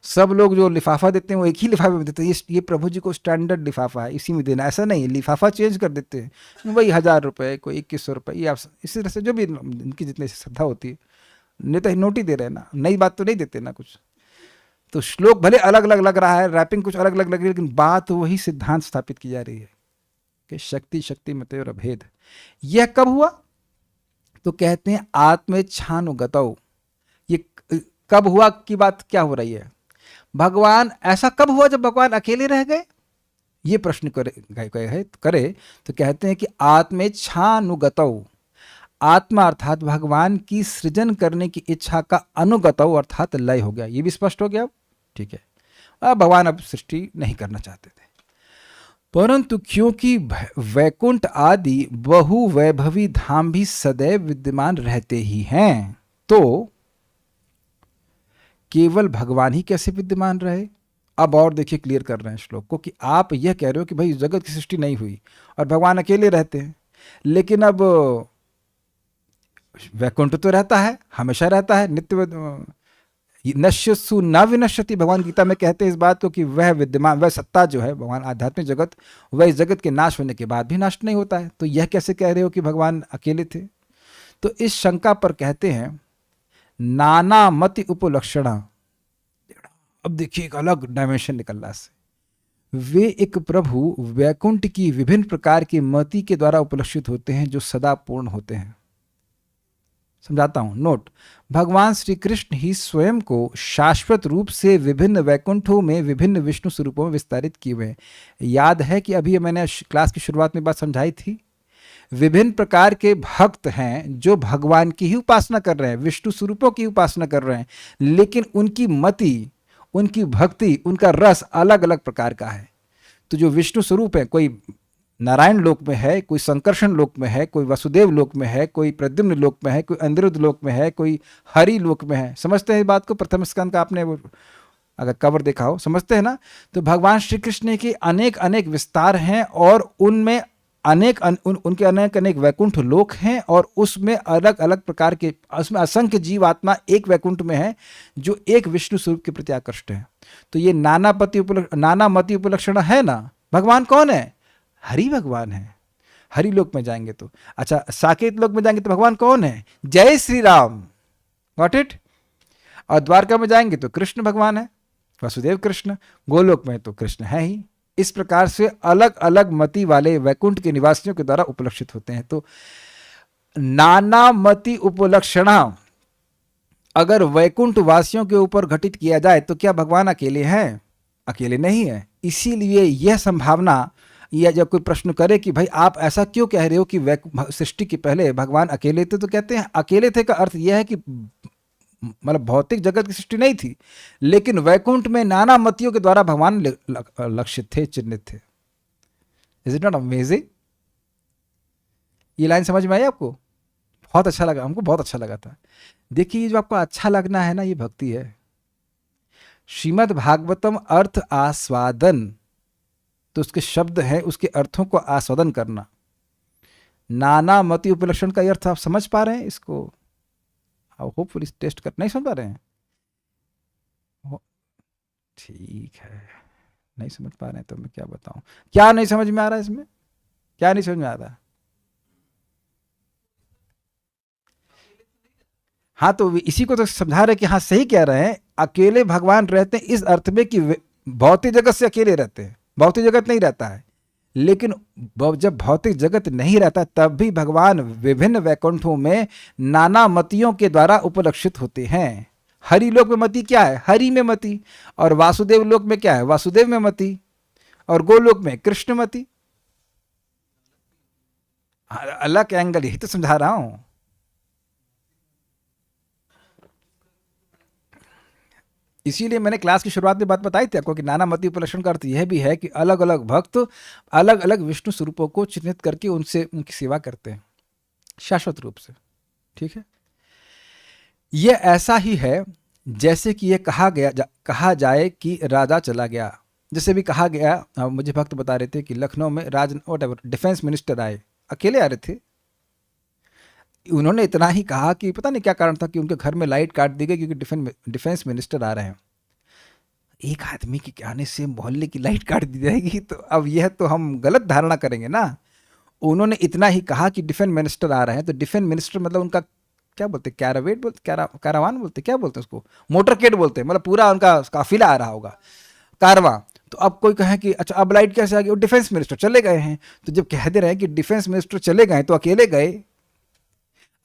सब लोग जो लिफाफा देते हैं वो एक ही लिफाफे में देते हैं। ये प्रभु जी को स्टैंडर्ड लिफाफा है, इसी में देना। ऐसा नहीं है, लिफाफा चेंज कर देते हैं। वही 1000 रुपये, कोई 2100 रुपये, ये आप इसी तरह से जो भी इनकी जितनी श्रद्धा होती है। नहीं तो नोट ही दे रहे हैं ना, नई बात तो नहीं देते ना कुछ। तो श्लोक भले अलग अलग लग रहा है, रैपिंग कुछ अलग अलग लग रही है, लेकिन बात वही सिद्धांत स्थापित की जा रही है कि शक्ति शक्ति मत और अभेद। यह कब हुआ? तो कहते हैं आत्मेच्छानुगतौ। ये कब हुआ की बात क्या हो रही है? भगवान ऐसा कब हुआ जब भगवान अकेले रह गए? ये प्रश्न करे तो कहते हैं कि आत्मेच्छानुगतौ। आत्मा अर्थात भगवान की सृजन करने की इच्छा का अनुगतौ अर्थात लय हो गया। ये भी स्पष्ट हो गया अब? ठीक है। अब भगवान अब सृष्टि नहीं करना चाहते थे, परंतु क्योंकि वैकुंठ आदि बहु वैभवी धाम भी सदैव विद्यमान रहते ही हैं, तो केवल भगवान ही कैसे विद्यमान रहे? अब और देखिए, क्लियर कर रहे हैं श्लोक को कि आप यह कह रहे हो कि भाई जगत की सृष्टि नहीं हुई और भगवान अकेले रहते हैं, लेकिन अब वैकुंठ तो रहता है, हमेशा रहता है, नित्य नश्यसु न विनश्यति। भगवान गीता में कहते हैं इस बात को कि वह विद्यमान, वह सत्ता जो है भगवान आध्यात्मिक जगत, वह इस जगत के नाश होने के बाद भी नष्ट नहीं होता है। तो यह कैसे कह रहे हो कि भगवान अकेले थे? तो इस शंका पर कहते हैं नाना मति उपलक्षणा। अब देखिए एक अलग डायमेंशन निकल रहा है। वे एक प्रभु वैकुंठ की विभिन्न प्रकार की मति के द्वारा उपलक्षित होते हैं जो सदा पूर्ण होते हैं। समझाता हूं, नोट। भगवान श्री कृष्ण ही स्वयं को शाश्वत रूप से विभिन्न वैकुंठों में विभिन्न विष्णु स्वरूपों में विस्तारित किए हुए हैं। याद है कि अभी मैंने क्लास की शुरुआत में बात समझाई थी। विभिन्न प्रकार के भक्त हैं जो भगवान की ही उपासना कर रहे हैं, विष्णु स्वरूपों की उपासना कर रहे हैं, लेकिन उनकी मति, उनकी भक्ति, उनका रस अलग अलग प्रकार का है। तो जो विष्णु स्वरूप है, कोई नारायण लोक में है, कोई संकर्षण लोक में है, कोई वसुदेव लोक में है, कोई प्रद्युम्न लोक में है, कोई अनिरुद्ध लोक में है, कोई हरि लोक में है। समझते हैं इस बात को? प्रथम स्कंद का आपने अगर कवर देखा हो, समझते हैं ना? तो भगवान श्री कृष्ण के अनेक अनेक विस्तार हैं और उनमें उनके अनेक अनेक वैकुंठ लोक हैं और उसमें अलग अलग प्रकार के, उसमें असंख्य जीव आत्मा एक वैकुंठ में है जो एक विष्णु स्वरूप के प्रति आकृष्ट है। तो ये नाना मति उपलक्षण है ना। भगवान कौन है? हरि भगवान है। हरि लोक में जाएंगे तो, अच्छा साकेत लोक में जाएंगे तो भगवान कौन है? जय श्री राम। Got it? और द्वारका में जाएंगे तो कृष्ण भगवान है, वसुदेव कृष्ण। गोलोक में तो कृष्ण है ही। इस प्रकार से अलग अलग मति वाले वैकुंठ के निवासियों के द्वारा उपलक्षित होते हैं। तो नाना मति उपलक्षणा अगर वैकुंठ वासियों के ऊपर घटित किया जाए तो क्या भगवान अकेले हैं? अकेले नहीं है। इसीलिए यह संभावना, या जब कोई प्रश्न करे कि भाई आप ऐसा क्यों कह रहे हो कि सृष्टि के पहले भगवान अकेले थे, तो कहते हैं अकेले थे का अर्थ यह है कि मतलब भौतिक जगत की सृष्टि नहीं थी, लेकिन वैकुंठ में नाना मतियों के द्वारा भगवान लक्षित थे, चिन्हित थे। Is it not amazing? ये लाइन समझ में आई आपको? बहुत अच्छा लगा, हमको बहुत अच्छा लगा था। देखिए ये जो आपको अच्छा लगना है ना, ये भक्ति है। श्रीमद् भागवतम अर्थ आस्वादन, तो उसके शब्द हैं, उसके अर्थों को आस्वादन करना। नाना मति उपलक्षण का ये अर्थ आप समझ पा रहे हैं इसको? आप होपफुली टेस्ट कर नहीं समझ पा रहे हैं? ठीक है, नहीं समझ पा रहे हैं तो मैं क्या बताऊं। क्या नहीं समझ में आ रहा है इसमें? क्या नहीं समझ में आ रहा? हाँ तो इसी को तो समझा रहे कि हाँ सही कह रहे हैं, अकेले भगवान रहते हैं इस अर्थ में कि भौतिक जगत से अकेले रहते हैं, भौतिक जगत नहीं रहता है। लेकिन जब भौतिक जगत नहीं रहता तब भी भगवान विभिन्न वैकुंठों में नाना मतियों के द्वारा उपलक्षित होते हैं। हरि लोक में मति क्या है? हरि में मति। और वासुदेव लोक में क्या है? वासुदेव में मति। और गोलोक में कृष्णमति। अलग एंगल, यही तो समझा रहा हूं। इसीलिए मैंने क्लास की शुरुआत में बात बताई थी आपको कि नाना मति उपलक्षण का अर्थ यह भी है कि अलग अलग भक्त अलग अलग विष्णु स्वरूपों को चिन्हित करके उनसे उनकी सेवा करते हैं शाश्वत रूप से। ठीक है, यह ऐसा ही है जैसे कि यह कहा जाए कि राजा चला गया। जैसे भी कहा गया, मुझे भक्त बता रहे थे कि लखनऊ में डिफेंस मिनिस्टर आए, अकेले आ रहे थे। उन्होंने इतना ही कहा कि पता नहीं क्या कारण था कि उनके घर में लाइट काट दी गई क्योंकि डिफेंस मिनिस्टर आ रहे हैं। एक आदमी के कहने से मोहल्ले की लाइट काट दी जाएगी, तो अब यह तो हम गलत धारणा करेंगे ना। उन्होंने इतना ही कहा कि डिफेंस मिनिस्टर आ रहे हैं, तो डिफेंस मिनिस्टर मतलब उनका क्या बोलते, कैरावेट बोलते, कैरावान बोलते, क्या बोलते हैं उसको, मोटरकेड बोलते हैं, मतलब पूरा उनका काफिला आ रहा होगा, कारवां। तो अब कोई कहे कि अच्छा अब लाइट कैसे आ गई, वो डिफेंस मिनिस्टर चले गए हैं। तो जब कह दे रहे हैं कि डिफेंस मिनिस्टर चले गए तो अकेले गए।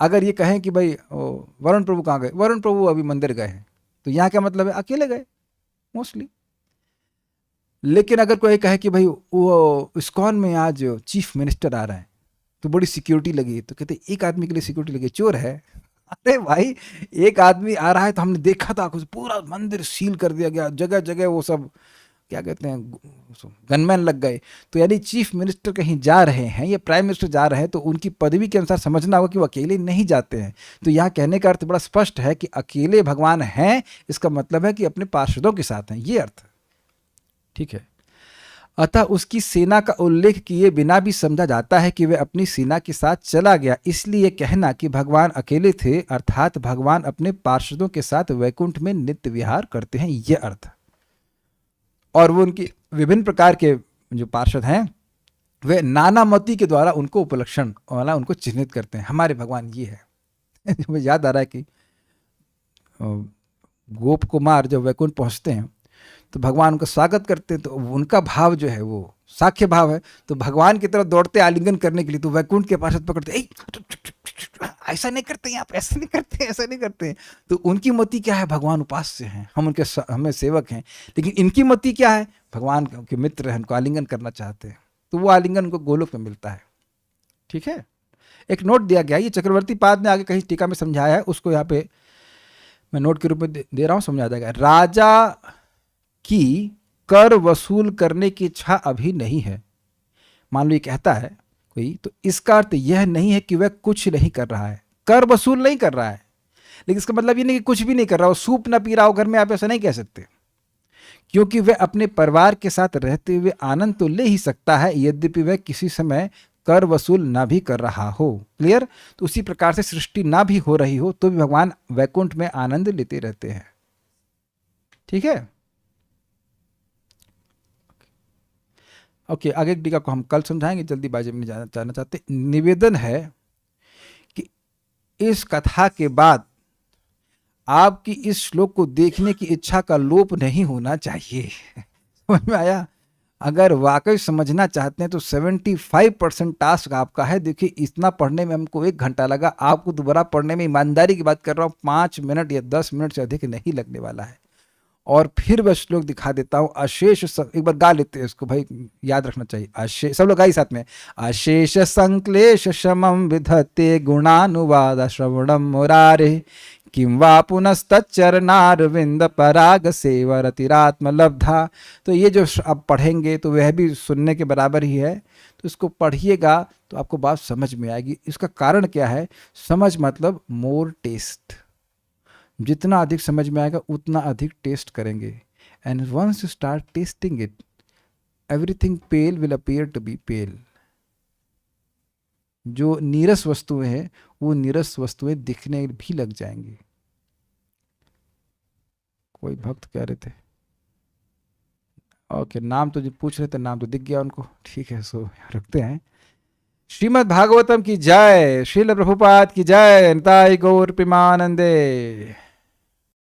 अगर ये कहें कि भाई वरुण प्रभु कहाँ गए, वरुण प्रभु अभी मंदिर गए हैं, तो यहाँ क्या मतलब है, अकेले गए मोस्टली। लेकिन अगर कोई कहे कि भाई वो इस्कॉन में आज चीफ मिनिस्टर आ रहे हैं तो बड़ी सिक्योरिटी लगी, तो कहते एक आदमी के लिए सिक्योरिटी लगी, चोर है। अरे भाई एक आदमी आ रहा है तो हमने देखा था, पूरा मंदिर सील कर दिया गया, जगह जगह वो सब क्या कहते हैं गनमैन लग गए। तो यानी चीफ मिनिस्टर कहीं जा रहे हैं या प्राइम मिनिस्टर जा रहे हैं तो उनकी पदवी के अनुसार समझना होगा कि वो अकेले नहीं जाते हैं। तो यहाँ कहने का अर्थ बड़ा स्पष्ट है कि अकेले भगवान हैं, इसका मतलब है कि अपने पार्षदों के साथ हैं, ये अर्थ। ठीक है, अतः उसकी सेना का उल्लेख किए बिना भी समझा जाता है कि वह अपनी सेना के साथ चला गया। इसलिए कहना कि भगवान अकेले थे अर्थात भगवान अपने पार्षदों के साथ वैकुंठ में नित्य विहार करते हैं, यह अर्थ। और वो उनकी विभिन्न प्रकार के जो पार्षद हैं वे नाना मति के द्वारा उनको उपलक्षण वाला उनको चिन्हित करते हैं। हमारे भगवान ये है। मुझे याद आ रहा है कि गोप कुमार जब वैकुंठ पहुंचते हैं तो भगवान उनका स्वागत करते हैं, तो उनका भाव जो है वो साख्य भाव है। तो भगवान की तरफ दौड़ते आलिंगन करने के लिए, तो वैकुंठ के पार्षद पकड़ते, ऐसा नहीं करते हैं आप, ऐसा नहीं करते, ऐसा नहीं करते हैं। तो उनकी मति क्या है, भगवान उपास्य हैं, हमें सेवक हैं। लेकिन इनकी मति क्या है, भगवान के मित्र हैं, उनको आलिंगन करना चाहते हैं, तो वो आलिंगन उनको गोलोक में मिलता है। ठीक है, एक नोट दिया गया, ये चक्रवर्ती पाद ने आगे कहीं टीका में समझाया है, उसको यहाँ पे मैं नोट के रूप में दे रहा हूँ, समझा जाएगा। राजा की कर वसूल करने की इच्छा अभी नहीं है। मान लो ये कहता है कोई, तो इसका अर्थ यह नहीं है कि वह कुछ नहीं कर रहा है, कर वसूल नहीं कर रहा है, लेकिन इसका मतलब ये नहीं कि कुछ भी नहीं कर रहा हो, सूप ना पी रहा हो घर में, आप ऐसा नहीं कह सकते। क्योंकि वह अपने परिवार के साथ रहते हुए आनंद तो ले ही सकता है, यद्यपि वह किसी समय कर वसूल ना भी कर रहा हो। क्लियर? तो उसी प्रकार से सृष्टि ना भी हो रही हो तो भी भगवान वैकुंठ में आनंद लेते रहते हैं। ठीक है, ओके, आगे की टीका को हम कल समझाएंगे, जल्दीबाजी में जाना चाहते। निवेदन है कि इस कथा के बाद आपकी इस श्लोक को देखने की इच्छा का लोप नहीं होना चाहिए। समझ में आया? अगर वाकई समझना चाहते हैं तो 75% टास्क आपका है। देखिए इतना पढ़ने में हमको 1 घंटा लगा, आपको दोबारा पढ़ने में, ईमानदारी की बात कर रहा हूँ, 5 मिनट या 10 मिनट से अधिक नहीं लगने वाला है। और फिर वह श्लोक दिखा देता हूँ। अशेष, एक बार गा लेते हैं इसको भाई, याद रखना चाहिए। अशेष, सब लोग गाइए साथ में। अशेष संक्लेश शमम विधत्ते गुणानुवाद श्रवणम मुरारे किं वा पुनस्तच्चरणारविंद पराग सेवरतिरात्मलब्धा। तो ये जो आप पढ़ेंगे तो वह भी सुनने के बराबर ही है। तो इसको पढ़िएगा तो आपको बात समझ में आएगी। इसका कारण क्या है? समझ मतलब मोर टेस्ट। जितना अधिक समझ में आएगा उतना अधिक टेस्ट करेंगे। And once you start tasting it, everything pale will appear to be pale. जो नीरस वस्तुएं हैं वो नीरस वस्तुएं दिखने भी लग जाएंगी। कोई भक्त कह रहे थे, ओके, नाम तो जो पूछ रहे थे नाम तो दिख गया उनको, ठीक है, सो रखते हैं। श्रीमद् भागवतम की जय, श्रील प्रभुपाद की जय, निताई गौर प्रेमानंदे।